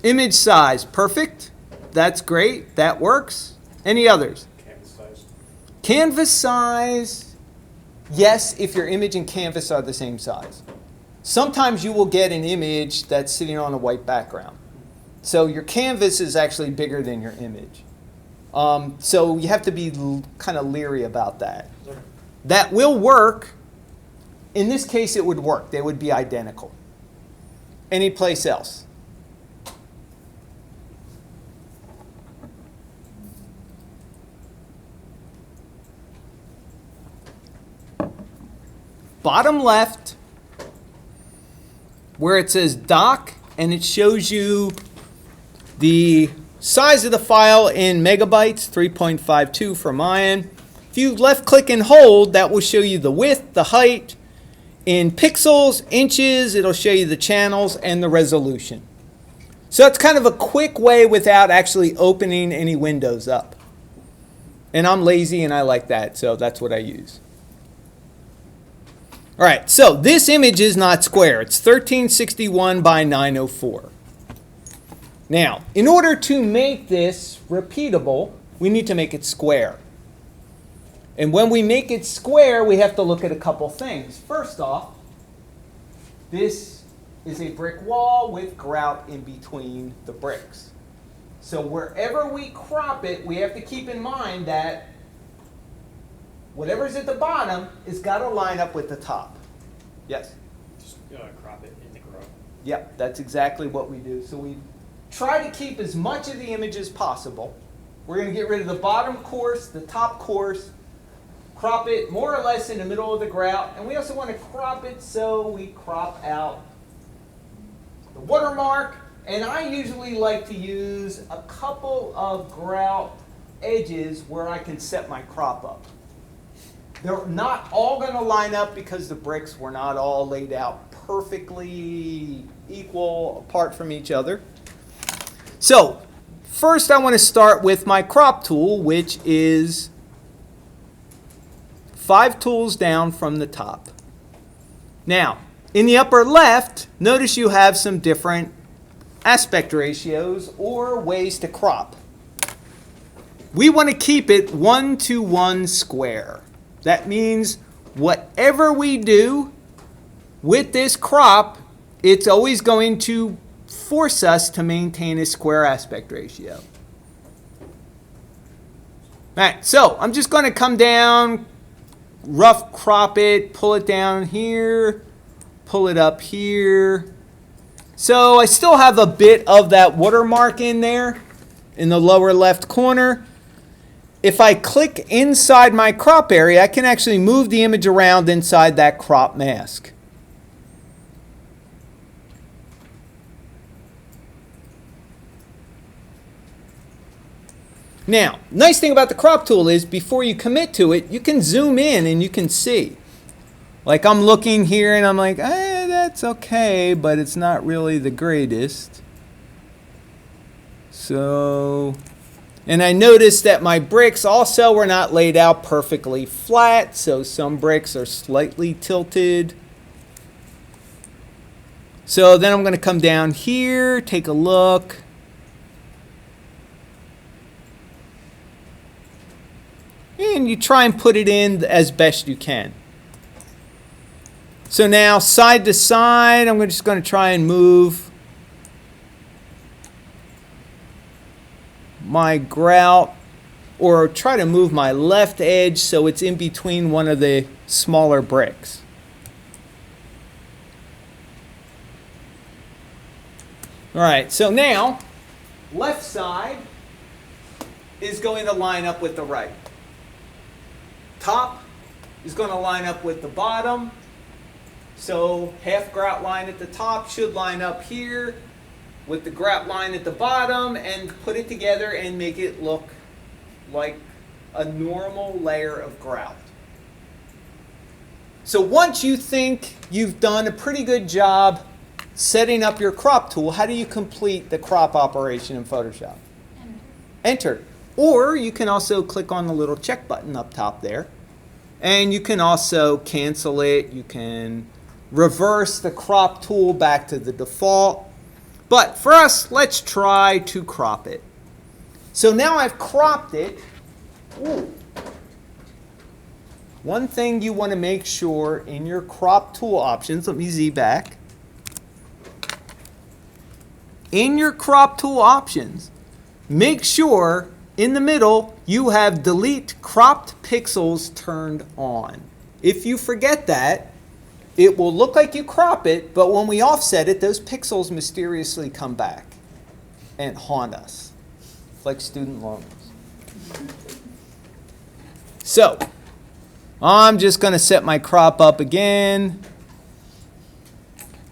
Image size. Perfect. That's great. That works. Any others?
Canvas size.
Canvas size. Yes, if your image and canvas are the same size. Sometimes you will get an image that's sitting on a white background. So your canvas is actually bigger than your image. So you have to be kind of leery about that. That will work. In this case, it would work. They would be identical. Any place else? Bottom left, where it says doc, and it shows you the size of the file in megabytes, 3.52 for mine. If you left click and hold, that will show you the width, the height. In pixels, inches, it'll show you the channels and the resolution. So it's kind of a quick way without actually opening any windows up. And I'm lazy and I like that, so that's what I use. All right, so this image is not square. It's 1361 by 904. Now, in order to make this repeatable, we need to make it square. And when we make it square, we have to look at a couple things. First off, this is a brick wall with grout in between the bricks. So wherever we crop it, we have to keep in mind that whatever's at the bottom has got to line up with the top. Yes?
Just crop it in the grow.
Yep, that's exactly what we do. So we try to keep as much of the image as possible. We're going to get rid of the bottom course, the top course, crop it more or less in the middle of the grout, and we also want to crop it so we crop out the watermark. And I usually like to use a couple of grout edges where I can set my crop up. They're not all going to line up because the bricks were not all laid out perfectly equal apart from each other. So first I want to start with my crop tool, which is 5 tools down from the top. Now, in the upper left, notice you have some different aspect ratios or ways to crop. We want to keep it 1:1 square. That means whatever we do with this crop, it's always going to force us to maintain a square aspect ratio. All right, so I'm just going to come down, rough crop it, pull it down here, pull it up here. So I still have a bit of that watermark in there in the lower left corner. If I click inside my crop area, I can actually move the image around inside that crop mask. Now, nice thing about the crop tool is before you commit to it, you can zoom in and you can see. Like I'm looking here and I'm like, that's okay, but it's not really the greatest. So, and I noticed that my bricks also were not laid out perfectly flat, so some bricks are slightly tilted. So then I'm going to come down here, take a look. And you try and put it in as best you can. So now side to side, I'm just going to try and move my grout, or try to move my left edge so it's in between one of the smaller bricks. All right, so now left side is going to line up with the right. Top is going to line up with the bottom. So half grout line at the top should line up here with the grout line at the bottom and put it together and make it look like a normal layer of grout. So once you think you've done a pretty good job setting up your crop tool, how do you complete the crop operation in Photoshop? Enter. Or you can also click on the little check button up top there. And you can also cancel it. You can reverse the crop tool back to the default. But for us, let's try to crop it. So now I've cropped it. Ooh. One thing you want to make sure in your crop tool options, let me Z back. In your crop tool options, make sure in the middle you have delete cropped pixels turned on. If you forget that, it will look like you crop it, but when we offset it, those pixels mysteriously come back and haunt us, like student loans. So, I'm just going to set my crop up again.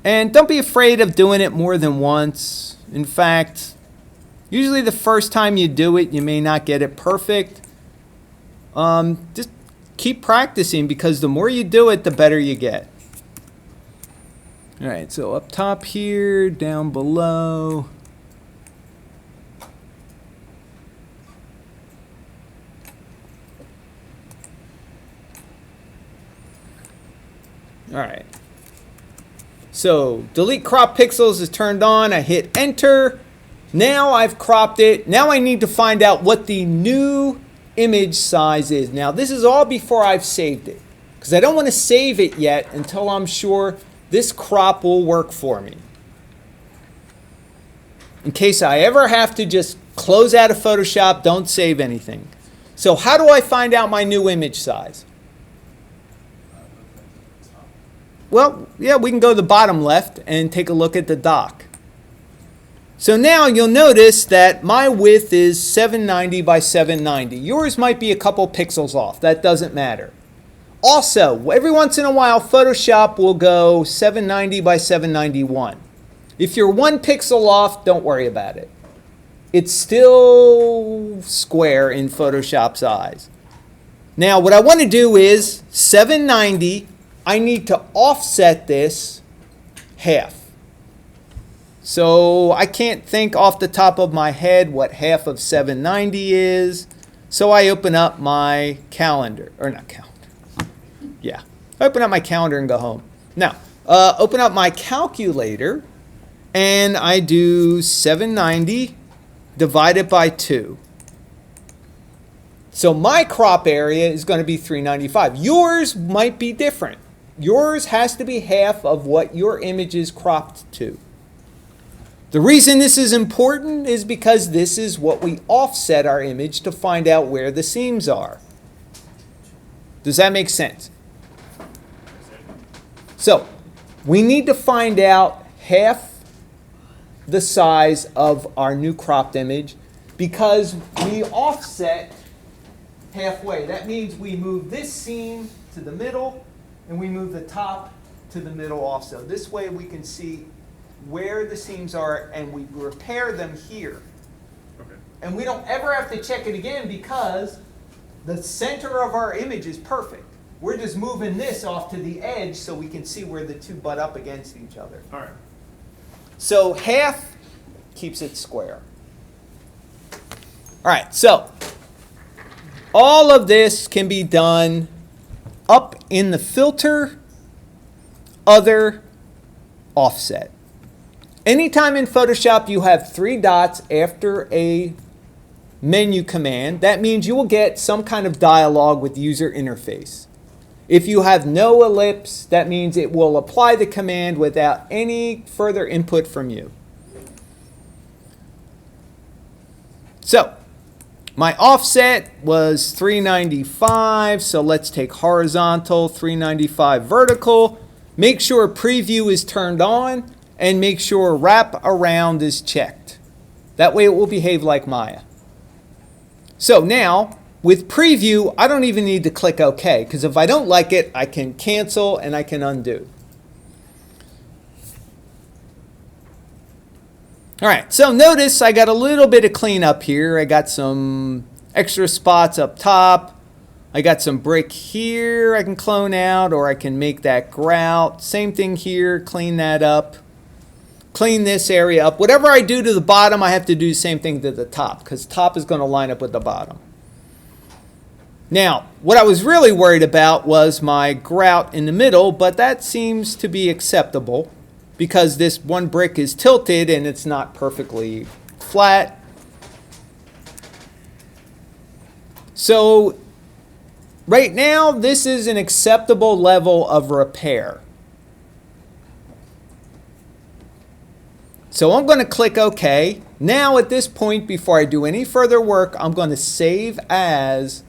And don't be afraid of doing it more than once. In fact, usually the first time you do it, you may not get it perfect. Just keep practicing, because the more you do it, the better you get. All right, so up top here, down below. All right. So delete crop pixels is turned on. I hit enter. Now I've cropped it. Now I need to find out what the new image size is. Now, this is all before I've saved it, because I don't want to save it yet until I'm sure this crop will work for me. In case I ever have to just close out of Photoshop, don't save anything. So how do I find out my new image size? Well, yeah, we can go to the bottom left and take a look at the dock. So now you'll notice that my width is 790 by 790. Yours might be a couple pixels off. That doesn't matter. Also, every once in a while, Photoshop will go 790 by 791. If you're 1 pixel off, don't worry about it. It's still square in Photoshop's eyes. Now, what I want to do is 790. I need to offset this half. So I can't think off the top of my head what half of 790 is. So I open up my calendar, or not calendar. Yeah, I open up my calendar and go home. Now, open up my calculator and I do 790 divided by 2. So my crop area is going to be 395. Yours might be different. Yours has to be half of what your image is cropped to. The reason this is important is because this is what we offset our image to find out where the seams are. Does that make sense? So, we need to find out half the size of our new cropped image because we offset halfway. That means we move this seam to the middle and we move the top to the middle also. This way we can see where the seams are and we repair them here.
Okay.
And we don't ever have to check it again because the center of our image is perfect. We're just moving this off to the edge so we can see where the two butt up against each other.
All right.
So half keeps it square. All right, so all of this can be done up in the filter, other, offset. Anytime in Photoshop you have 3 dots after a menu command, that means you will get some kind of dialogue with user interface. If you have no ellipse, that means it will apply the command without any further input from you. So, my offset was 395, so let's take horizontal, 395 vertical. Make sure preview is turned on and make sure wrap around is checked. That way it will behave like Maya. So now, with preview, I don't even need to click OK, because if I don't like it, I can cancel and I can undo. All right, so notice I got a little bit of cleanup here. I got some extra spots up top. I got some brick here I can clone out, or I can make that grout. Same thing here, clean that up. Clean this area up. Whatever I do to the bottom, I have to do the same thing to the top, because top is going to line up with the bottom. Now, what I was really worried about was my grout in the middle, but that seems to be acceptable because this one brick is tilted and it's not perfectly flat. So, right now, this is an acceptable level of repair. So I'm going to click OK. Now at this point, before I do any further work, I'm going to save as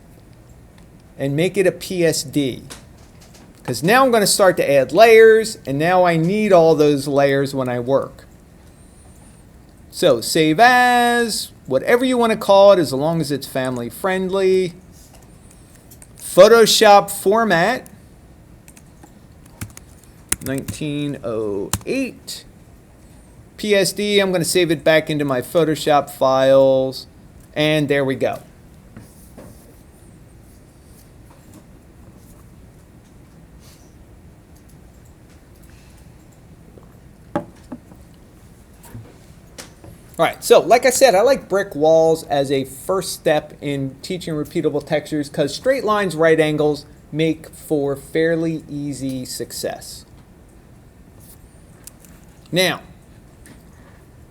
and make it a PSD. Because now I'm going to start to add layers, and now I need all those layers when I work. So save as, whatever you want to call it, as long as it's family friendly. Photoshop format, 1908. PSD, I'm going to save it back into my Photoshop files, and there we go. All right, so like I said, I like brick walls as a first step in teaching repeatable textures because straight lines, right angles make for fairly easy success. Now,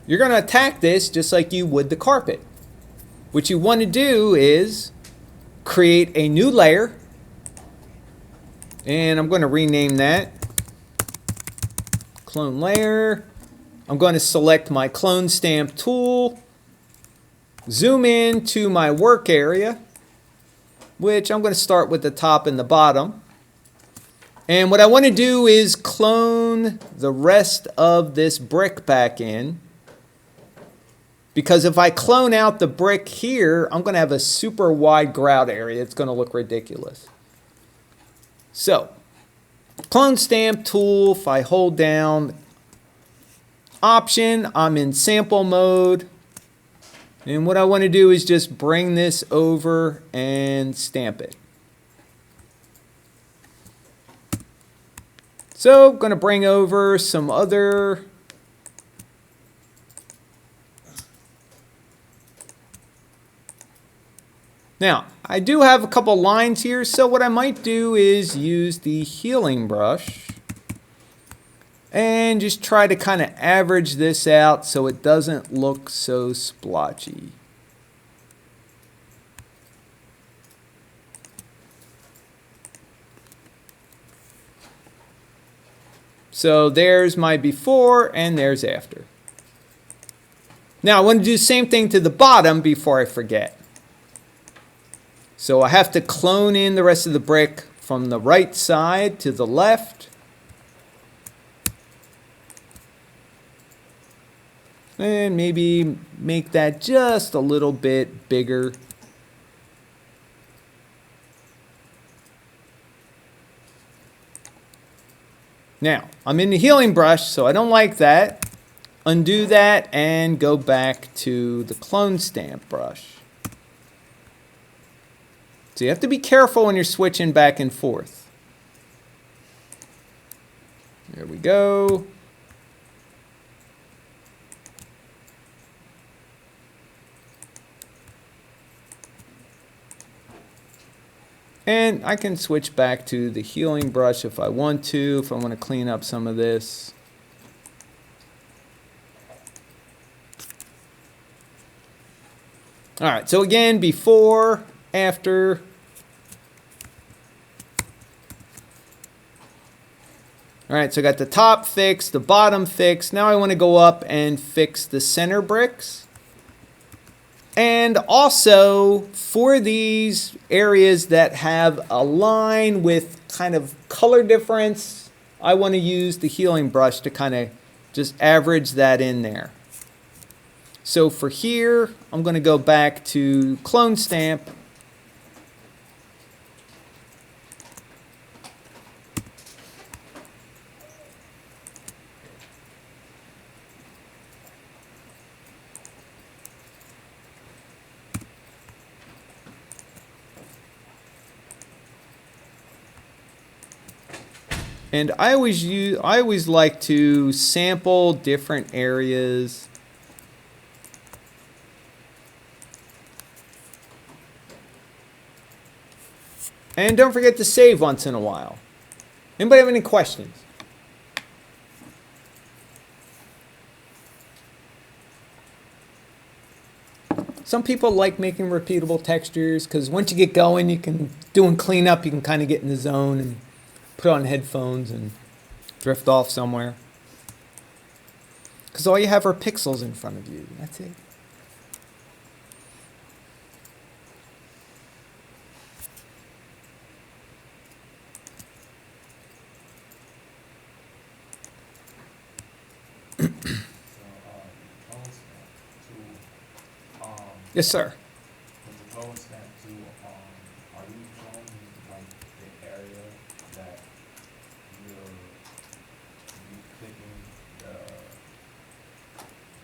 you're going to attack this just like you would the carpet. What you want to do is create a new layer. And I'm going to rename that clone layer. I'm going to select my clone stamp tool, zoom in to my work area, which I'm going to start with the top and the bottom. And what I want to do is clone the rest of this brick back in. Because if I clone out the brick here, I'm going to have a super wide grout area. It's going to look ridiculous. So, clone stamp tool, if I hold down Option, I'm in sample mode. And what I want to do is just bring this over and stamp it. So, I'm going to bring over some other Now, I do have a couple lines here, so what I might do is use the healing brush and just try to kind of average this out so it doesn't look so splotchy. So there's my before and there's after. Now I want to do the same thing to the bottom before I forget. So I have to clone in the rest of the brick from the right side to the left. And maybe make that just a little bit bigger. Now, I'm in the healing brush, so I don't like that. Undo that and go back to the clone stamp brush. So you have to be careful when you're switching back and forth. There we go. And I can switch back to the healing brush if I want to, if I want to clean up some of this. All right, so again, before, after. All right, so I got the top fixed, the bottom fixed. Now I want to go up and fix the center bricks. And also, for these areas that have a line with kind of color difference, I want to use the healing brush to kind of just average that in there. So for here, I'm going to go back to clone stamp. And I always like to sample different areas. And don't forget to save once in a while. Anybody have any questions? Some people like making repeatable textures because once you get going, you can doing cleanup, you can kind of get in the zone and put on headphones and drift off somewhere. Because all you have are pixels in front of you. That's it. Yes, sir.
With the clone stamp tool, are you showing like the area that you're clicking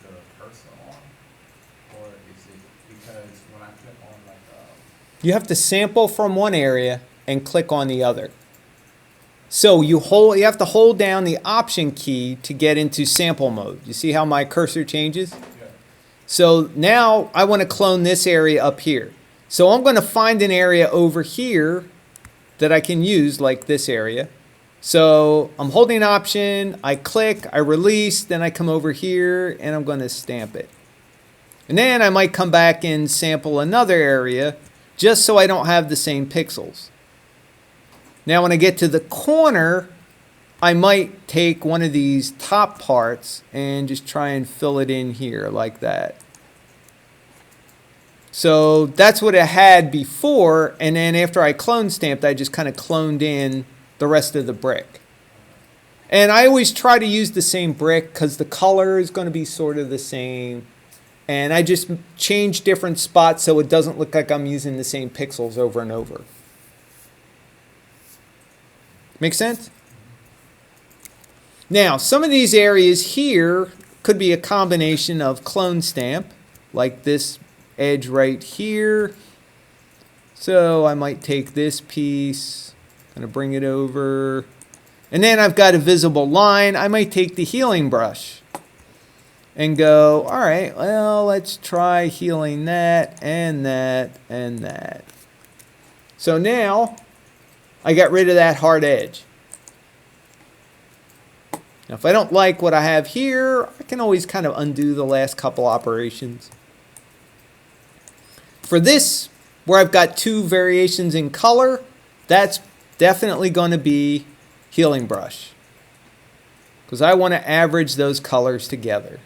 the cursor on, or is it because when I click on like
You have to sample from one area and click on the other. So you have to hold down the Option key to get into sample mode. You see how my cursor changes?
yeah.
So now I want to clone this area up here. So I'm going to find an area over here that I can use, like this area. So I'm holding Option, I click, I release, then I come over here and I'm going to stamp it. And then I might come back and sample another area just so I don't have the same pixels. Now when I get to the corner, I might take one of these top parts and just try and fill it in here like that. So that's what I had before, and then after I clone stamped, I just kind of cloned in the rest of the brick. And I always try to use the same brick because the color is going to be sort of the same. And I just change different spots so it doesn't look like I'm using the same pixels over and over. Make sense? Now, some of these areas here could be a combination of clone stamp, like this edge right here. So I might take this piece, kind of bring it over. And then I've got a visible line. I might take the healing brush and go, all right, well, let's try healing that and that and that. So now I got rid of that hard edge. Now, if I don't like what I have here, I can always kind of undo the last couple operations. For this, where I've got two variations in color, that's definitely going to be healing brush, because I want to average those colors together.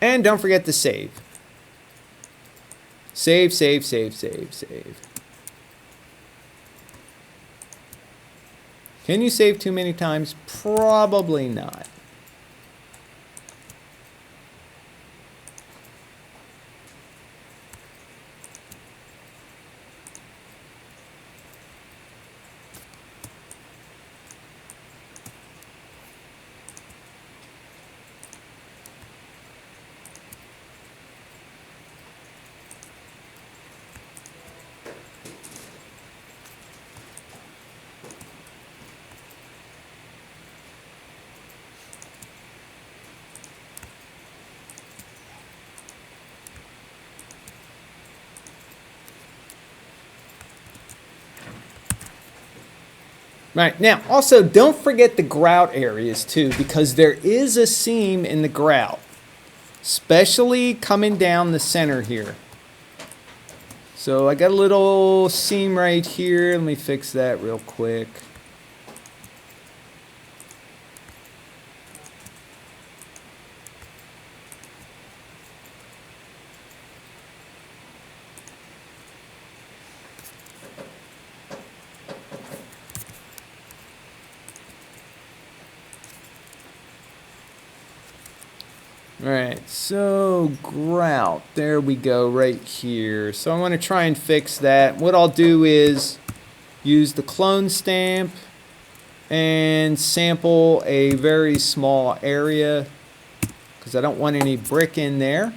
And don't forget to save. Save, save, save, save, save. Can you save too many times? Probably not. Right, now also don't forget the grout areas too, because there is a seam in the grout, especially coming down the center here. So I got a little seam right here. Let me fix that real quick. Alright, so grout, there we go right here. So I'm going to try and fix that. What I'll do is use the clone stamp and sample a very small area because I don't want any brick in there.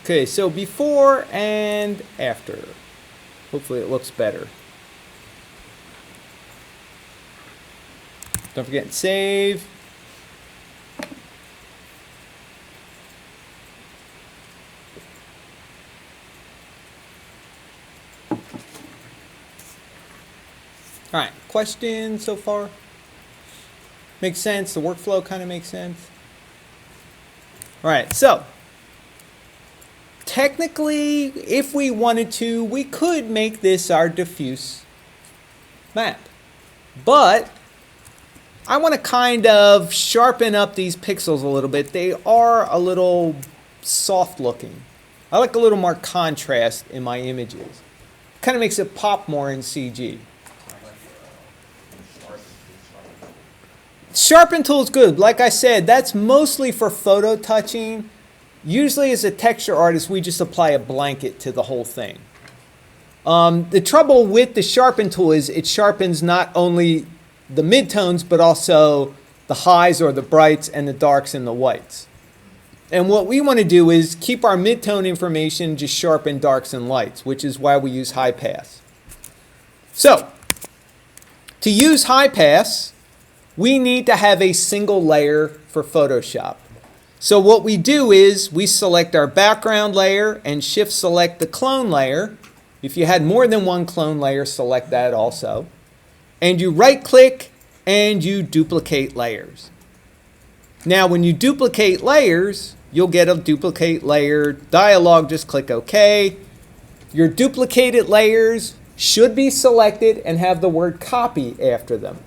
Okay, so before and after. Hopefully it looks better. Don't forget to save. Alright, questions so far? Makes sense? The workflow kind of makes sense? Alright, so technically, if we wanted to, we could make this our diffuse map. But I want to kind of sharpen up these pixels a little bit. They are a little soft looking. I like a little more contrast in my images. Kind of makes it pop more in CG. Sharpen tool is good. Like I said, that's mostly for photo touching. Usually as a texture artist, we just apply a blanket to the whole thing. The trouble with the sharpen tool is it sharpens not only the midtones, but also the highs or the brights and the darks and the whites. And what we want to do is keep our midtone information, just sharpen darks and lights, which is why we use high pass. So, to use high pass, we need to have a single layer for Photoshop. So what we do is we select our background layer and shift select the clone layer. If you had more than one clone layer, select that also. And you right click and you duplicate layers. Now when you duplicate layers, you'll get a duplicate layer dialog. Just click OK. Your duplicated layers should be selected and have the word copy after them.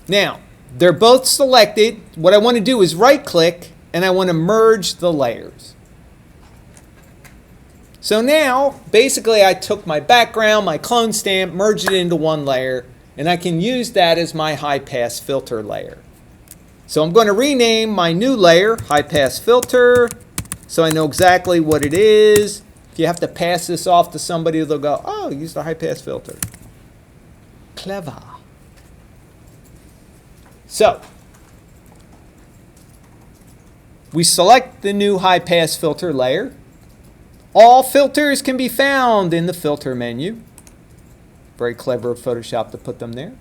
Now, they're both selected. What I want to do is right click and I want to merge the layers. So now, basically I took my background, my clone stamp, merged it into one layer, and I can use that as my high pass filter layer. So I'm going to rename my new layer high pass filter so I know exactly what it is. If you have to pass this off to somebody, they'll go, oh, use the high pass filter. Clever. So, we select the new high pass filter layer. All filters can be found in the filter menu. Very clever of Photoshop to put them there.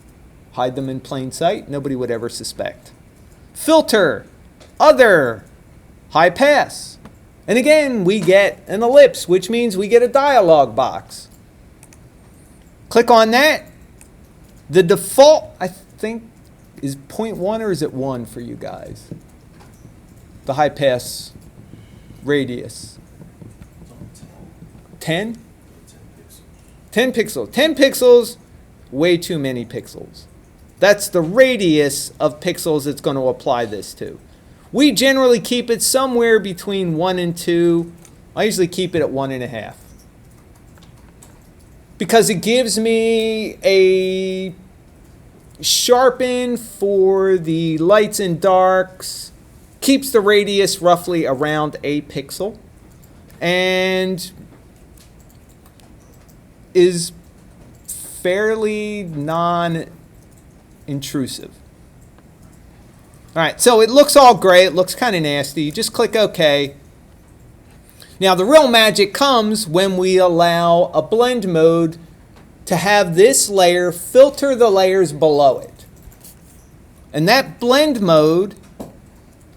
Hide them in plain sight. Nobody would ever suspect. Filter, other, high pass. And again, we get an ellipse, which means we get a dialog box. Click on that. The default, I think, is 0.1 or is it 1 for you guys? The high pass radius. 10? 10 pixels. 10 pixels, way too many pixels. That's the radius of pixels it's going to apply this to. We generally keep it somewhere between 1 and 2. I usually keep it at 1.5. Because it gives me a sharpen for the lights and darks, keeps the radius roughly around a pixel, and is fairly non-intrusive. All right, so it looks all gray. It looks kind of nasty. You just click OK. Now the real magic comes when we allow a blend mode to have this layer filter the layers below it. And that blend mode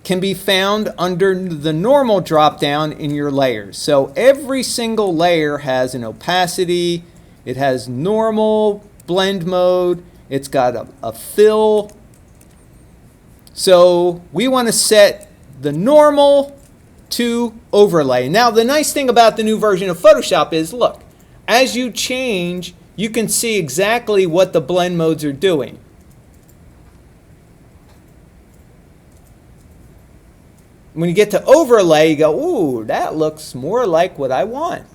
can be found under the normal drop-down in your layers. So every single layer has an opacity, it has normal blend mode, it's got a fill. So we want to set the normal to overlay. Now the nice thing about the new version of Photoshop is, look, as you change, you can see exactly what the blend modes are doing. When you get to overlay, you go, ooh, that looks more like what I want.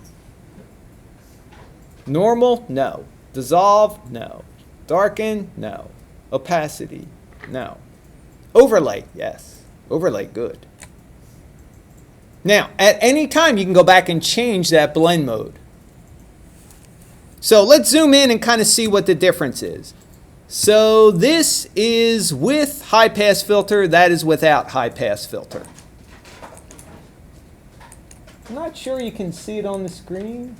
Normal? No. Dissolve? No. Darken? No. Opacity? No. Overlay? Yes. Overlay, good. Now, at any time, you can go back and change that blend mode. So let's zoom in and kind of see what the difference is. So this is with high pass filter, that is without high pass filter. I'm not sure you can see it on the screen.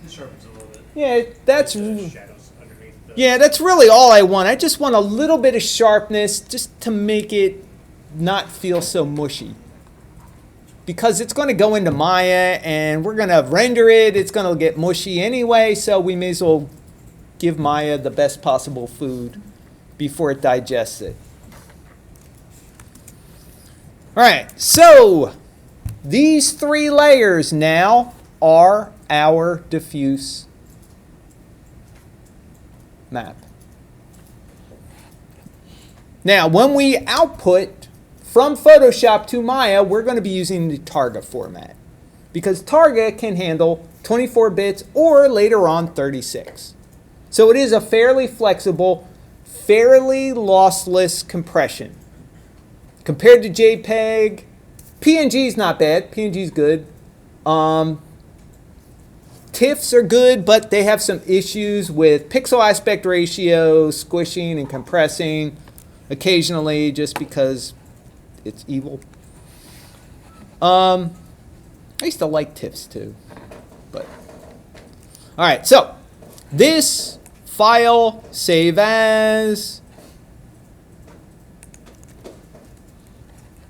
It sharpens a little bit.
Yeah, that's
The shadows underneath the
yeah, that's really all I want. I just want a little bit of sharpness just to make it not feel so mushy. Because it's going to go into Maya and we're going to render it. It's going to get mushy anyway, so we may as well give Maya the best possible food before it digests it. All right, so these 3 layers now are our diffuse map. Now, when we output from Photoshop to Maya, we're going to be using the Targa format because Targa can handle 24 bits or later on 36. So it is a fairly flexible, fairly lossless compression. Compared to JPEG, PNG is not bad. PNG is good. TIFFs are good, but they have some issues with pixel aspect ratio, squishing and compressing occasionally just because it's evil. I used to like TIFFs too, but all right. So this file, save as.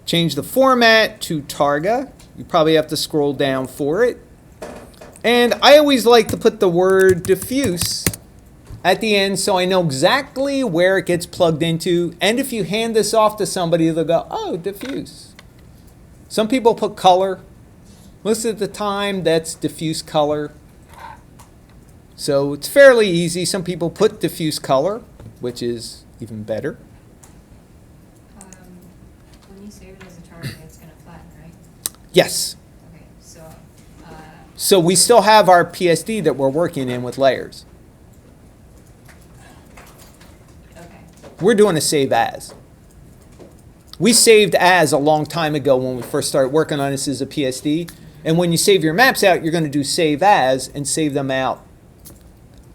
Change the format to Targa. You probably have to scroll down for it. And I always like to put the word diffuse at the end so I know exactly where it gets plugged into. And if you hand this off to somebody, they'll go, oh, diffuse. Some people put color. Most of the time, that's diffuse color. So it's fairly easy. Some people put diffuse color, which is even better.
When you save it as a target, it's gonna flatten, right?
Yes.
Okay, so,
So we still have our PSD that we're working in with layers.
okay,
We're doing a save as. We saved as a long time ago when we first started working on this as a PSD. And when you save your maps out, you're going to do save as and save them out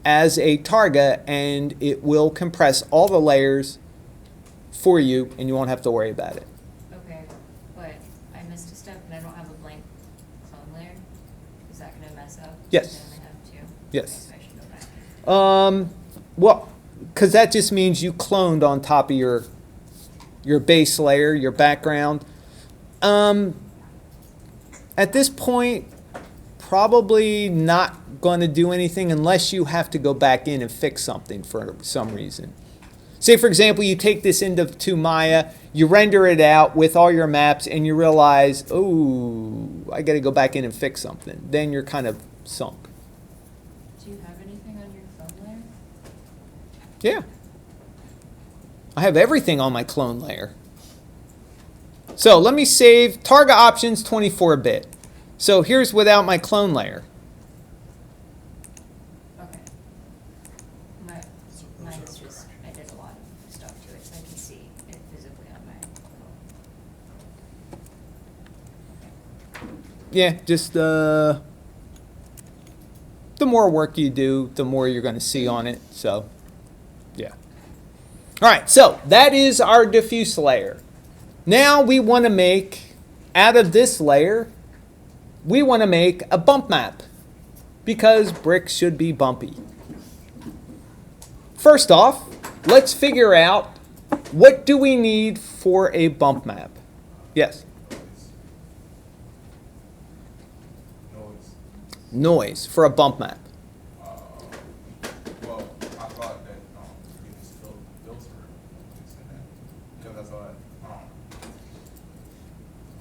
as a Targa, and it will compress all the layers for you, and you won't have to worry about it.
okay, but I missed a step and I don't have a blank clone layer. Is that gonna mess up?
Yes.
I only have 2.
Yes.
Okay, so I should go back.
Well, because that just means you cloned on top of your base layer, your background. At this point, probably not going to do anything unless you have to go back in and fix something for some reason. Say, for example, you take this into Maya, you render it out with all your maps, and you realize, oh, I got to go back in and fix something. Then you're kind of sunk.
Do you have anything on your clone layer?
Yeah. I have everything on my clone layer. So let me save Targa options 24-bit. So here's without my clone layer.
Okay. Mine is just, I did a lot of stuff to it, so I can see it visibly on my clone.
Yeah, just the more work you do, the more you're going to see on it. So, yeah. All right, so that is our diffuse layer. Now we want to make, out of this layer, we want to make a bump map because bricks should be bumpy. First off, let's figure out what do we need for a bump map. Yes?
Noise.
Noise for a bump map.
Well, I thought that you just filter because that's all that.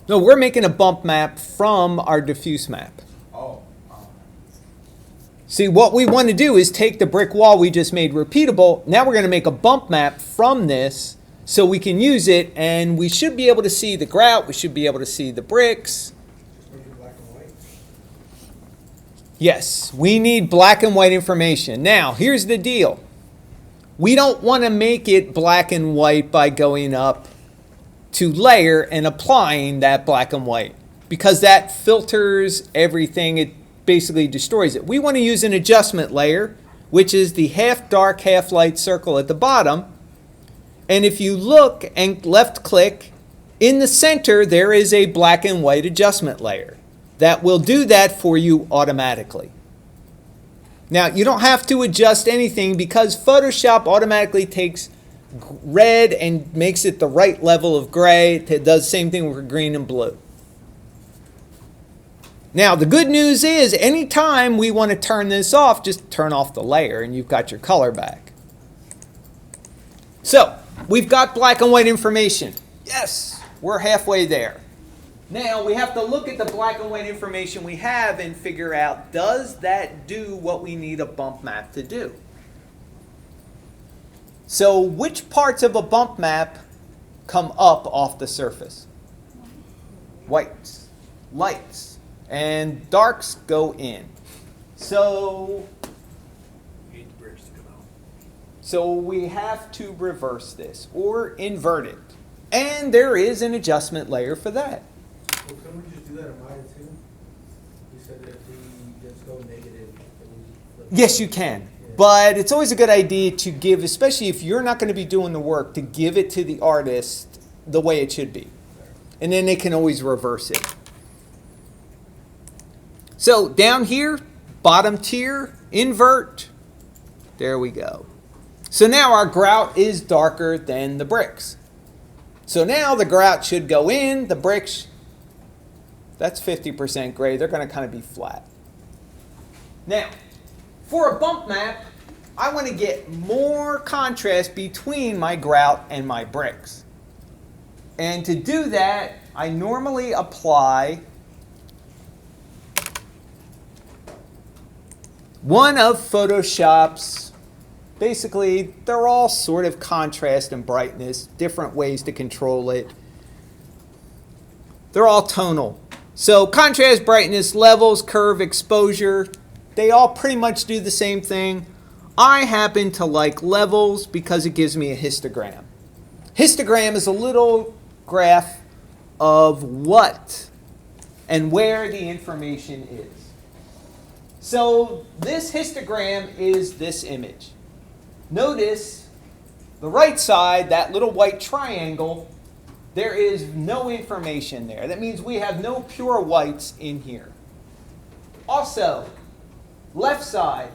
No, we're making a bump map from our diffuse map.
Oh.
See, what we want to do is take the brick wall we just made repeatable. Now we're going to make a bump map from this so we can use it, and we should be able to see the grout. We should be able to see the bricks. Yes, we need black and white information. Now, here's the deal. We don't want to make it black and white by going up to layer and applying that black and white because that filters everything. It basically destroys it. We want to use an adjustment layer, which is the half dark, half light circle at the bottom. And if you look and left click, in the center there is a black and white adjustment layer that will do that for you automatically. Now, you don't have to adjust anything because Photoshop automatically takes red and makes it the right level of gray. It does the same thing with green and blue. Now, the good news is anytime we want to turn this off, just turn off the layer and you've got your color back. So, we've got black and white information. Yes. we're halfway there. Now we have to look at the black and white information we have and figure out, does that do what we need a bump map to do? So which parts of a bump map come up off the surface? Whites, lights, and darks go in. So
You need the bricks to come out.
So we have to reverse this or invert it. And there is an adjustment layer for that.
Well, couldn't we just do that in Maya too? You said that if we just go negative, then we flip.
Yes, you can. But it's always a good idea to give, especially if you're not going to be doing the work, to give it to the artist the way it should be. And then they can always reverse it. So down here, bottom tier, invert. There we go. So now our grout is darker than the bricks. So now the grout should go in, the bricks, that's 50% gray. They're going to kind of be flat. Now, for a bump map, I want to get more contrast between my grout and my bricks. And to do that, I normally apply one of Photoshop's, basically, they're all sort of contrast and brightness, different ways to control it. They're all tonal. So contrast, brightness, levels, curve, exposure, they all pretty much do the same thing. I happen to like levels because it gives me a histogram. Histogram is a little graph of what and where the information is. So this histogram is this image. Notice the right side, that little white triangle, there is no information there. That means we have no pure whites in here. Also, left side,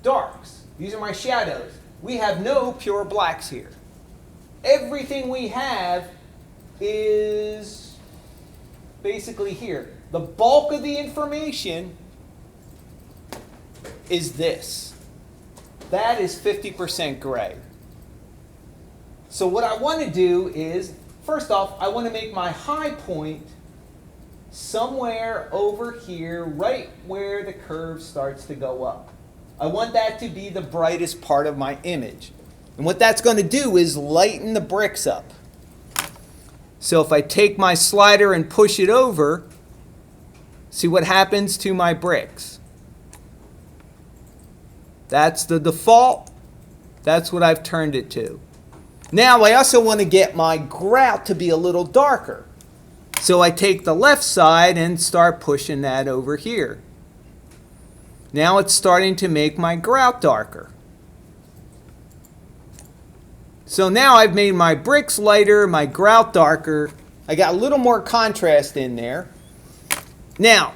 darks. These are my shadows. We have no pure blacks here. Everything we have is basically here. The bulk of the information is this. That is 50% gray. So what I want to do is, first off, I want to make my high point somewhere over here, right where the curve starts to go up. I want that to be the brightest part of my image. And what that's going to do is lighten the bricks up. So if I take my slider and push it over, see what happens to my bricks. That's the default. That's what I've turned it to. Now I also want to get my grout to be a little darker. So I take the left side and start pushing that over here. Now it's starting to make my grout darker. So now I've made my bricks lighter, my grout darker. I got a little more contrast in there. Now,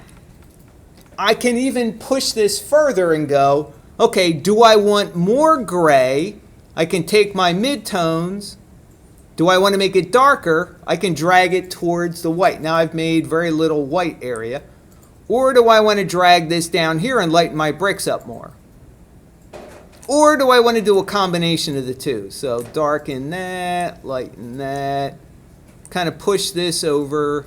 I can even push this further and go, okay, do I want more gray? I can take my midtones. Do I want to make it darker? I can drag it towards the white. Now I've made very little white area. Or do I want to drag this down here and lighten my bricks up more? Or do I want to do a combination of the two? So darken that, lighten that, kind of push this over.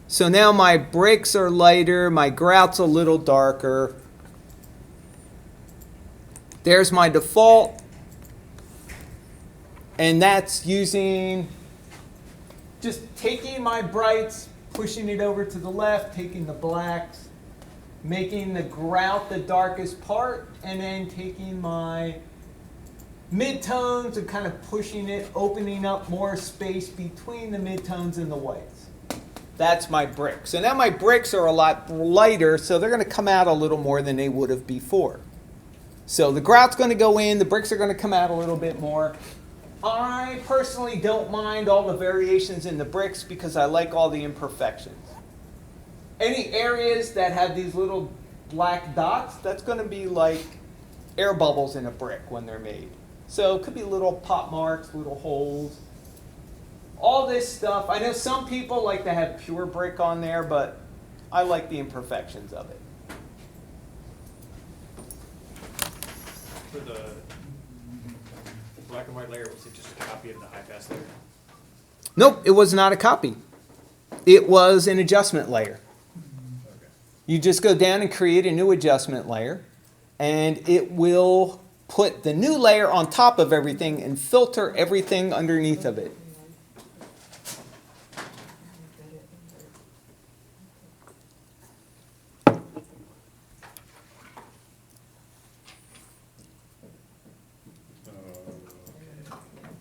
So now my bricks are lighter, my grout's a little darker. There's my default. And that's using, just taking my brights, pushing it over to the left, taking the blacks, making the grout the darkest part, and then taking my midtones and kind of pushing it, opening up more space between the midtones and the whites. That's my brick. So now my bricks are a lot lighter, so they're going to come out a little more than they would have before. So the grout's going to go in, the bricks are going to come out a little bit more. I personally don't mind all the variations in the bricks because I like all the imperfections. Any areas that have these little black dots, that's going to be like air bubbles in a brick when they're made. So it could be little pop marks, little holes. All this stuff, I know some people like to have pure brick on there, but I like the imperfections of it.
For the black and white layer, was it just a copy of the high pass layer?
Nope, it was not a copy. It was an adjustment layer.
Okay.
You just go down and create a new adjustment layer, and it will put the new layer on top of everything and filter everything underneath of it.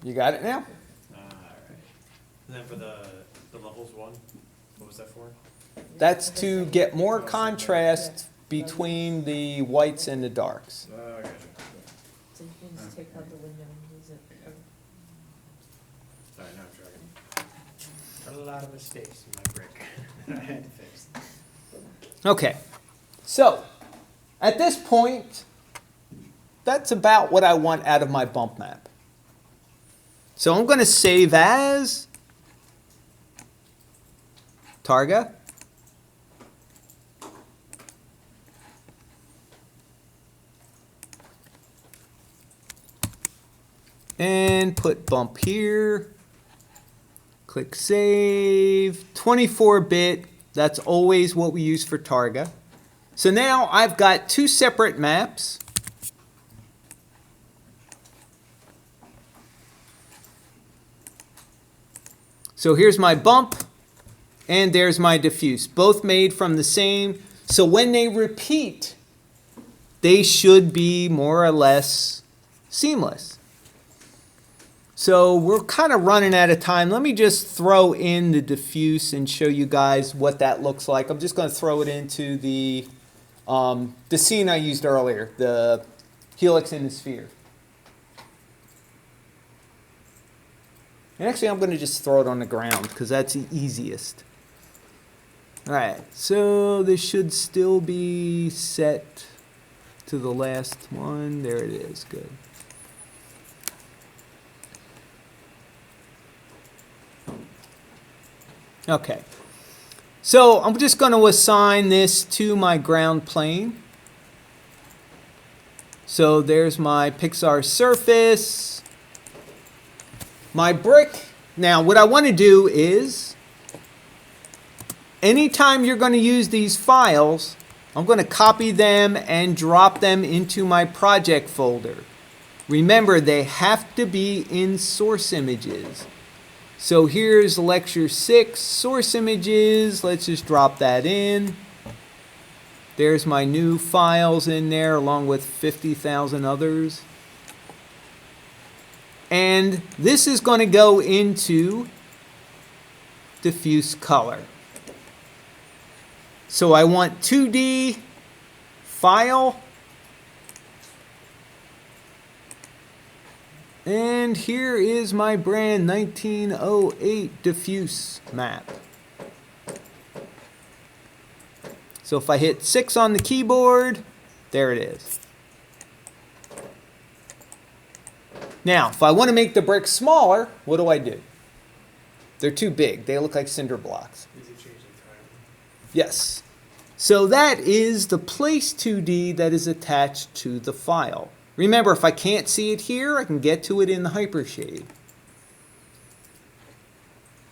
You got it now?
Alright. And then for the levels one, what was that for?
That's to get more contrast between the whites and the darks.
I gotcha.
So you can just take out the window and use it.
Sorry, now I'm tracking. A lot of mistakes in my brick that I had to fix.
Okay, so at this point, that's about what I want out of my bump map. So I'm going to save as Targa. And put bump here. Click save. 24-bit. That's always what we use for Targa. So now I've got two separate maps. So here's my bump, and there's my diffuse, both made from the same. So when they repeat, they should be more or less seamless. So we're kind of running out of time. Let me just throw in the diffuse and show you guys what that looks like. I'm just going to throw it into the scene I used earlier, the helix and the sphere. And actually, I'm going to just throw it on the ground because that's the easiest. All right, so this should still be set to the last one. There it is, good. Okay, so I'm just going to assign this to my ground plane. So there's my Pixar surface. My brick. Now what I want to do is, anytime you're going to use these files, I'm going to copy them and drop them into my project folder. Remember, they have to be in source images. So here's Lecture 6 source images. Let's just drop that in. There's my new files in there along with 50,000 others. And this is going to go into diffuse color. So I want 2D file. And here is my brand 1908 diffuse map. So if I hit 6 on the keyboard, there it is. Now, if I want to make the bricks smaller, what do? They're too big. They look like cinder blocks.
Easy change entirely.
Yes. So that is the place 2D that is attached to the file. Remember, if I can't see it here, I can get to it in the hypershade.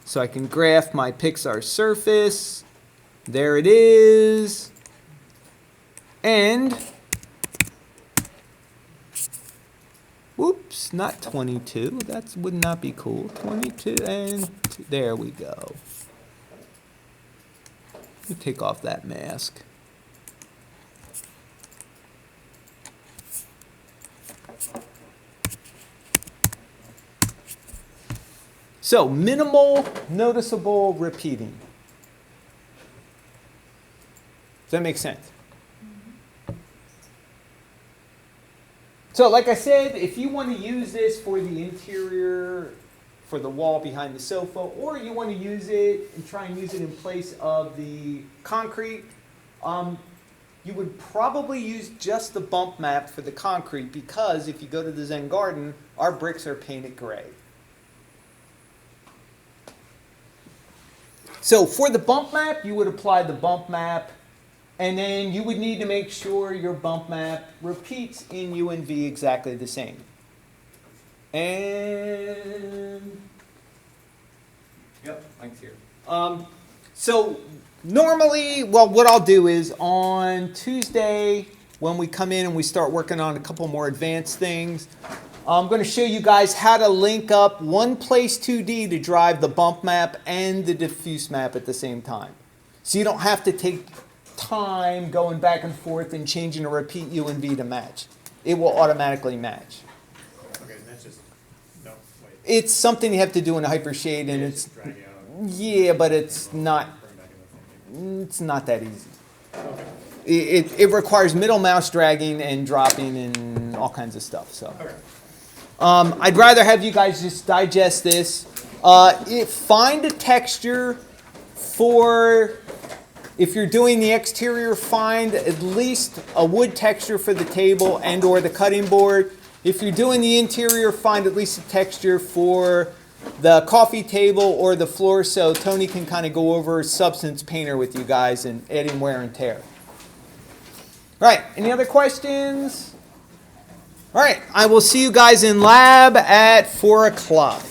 So I can graph my Pixar surface. There it is. And whoops, not 22. That would not be cool. 22 and there we go. Let me take off that mask. So, minimal, noticeable repeating. Does that make sense? So, like I said, if you want to use this for the interior, for the wall behind the sofa, or you want to use it and try and use it in place of the concrete, you would probably use just the bump map for the concrete, because if you go to the Zen Garden, our bricks are painted gray. So for the bump map, you would apply the bump map, and then you would need to make sure your bump map repeats in U and V exactly the same. And Yep, Mike's here. So normally, well, what I'll do is on Tuesday, when we come in and we start working on a couple more advanced things, I'm going to show you guys how to link up one place 2D to drive the bump map and the diffuse map at the same time. So you don't have to take time going back and forth and changing a repeat U and V to match. It will automatically match.
Okay, that's just, no, wait.
It's something you have to do in Hypershade, and it's
Just drag out.
yeah, but it's not
Bring back in the phone.
it's not that easy.
Okay.
It requires middle mouse dragging and dropping and all kinds of stuff. So
Okay.
I'd rather have you guys just digest this. Find a texture for, if you're doing the exterior, find at least a wood texture for the table and or the cutting board. If you're doing the interior, find at least a texture for the coffee table or the floor, so Tony can kind of go over Substance Painter with you guys and adding wear and tear. All right, any other questions? All right, I will see you guys in lab at 4 o'clock.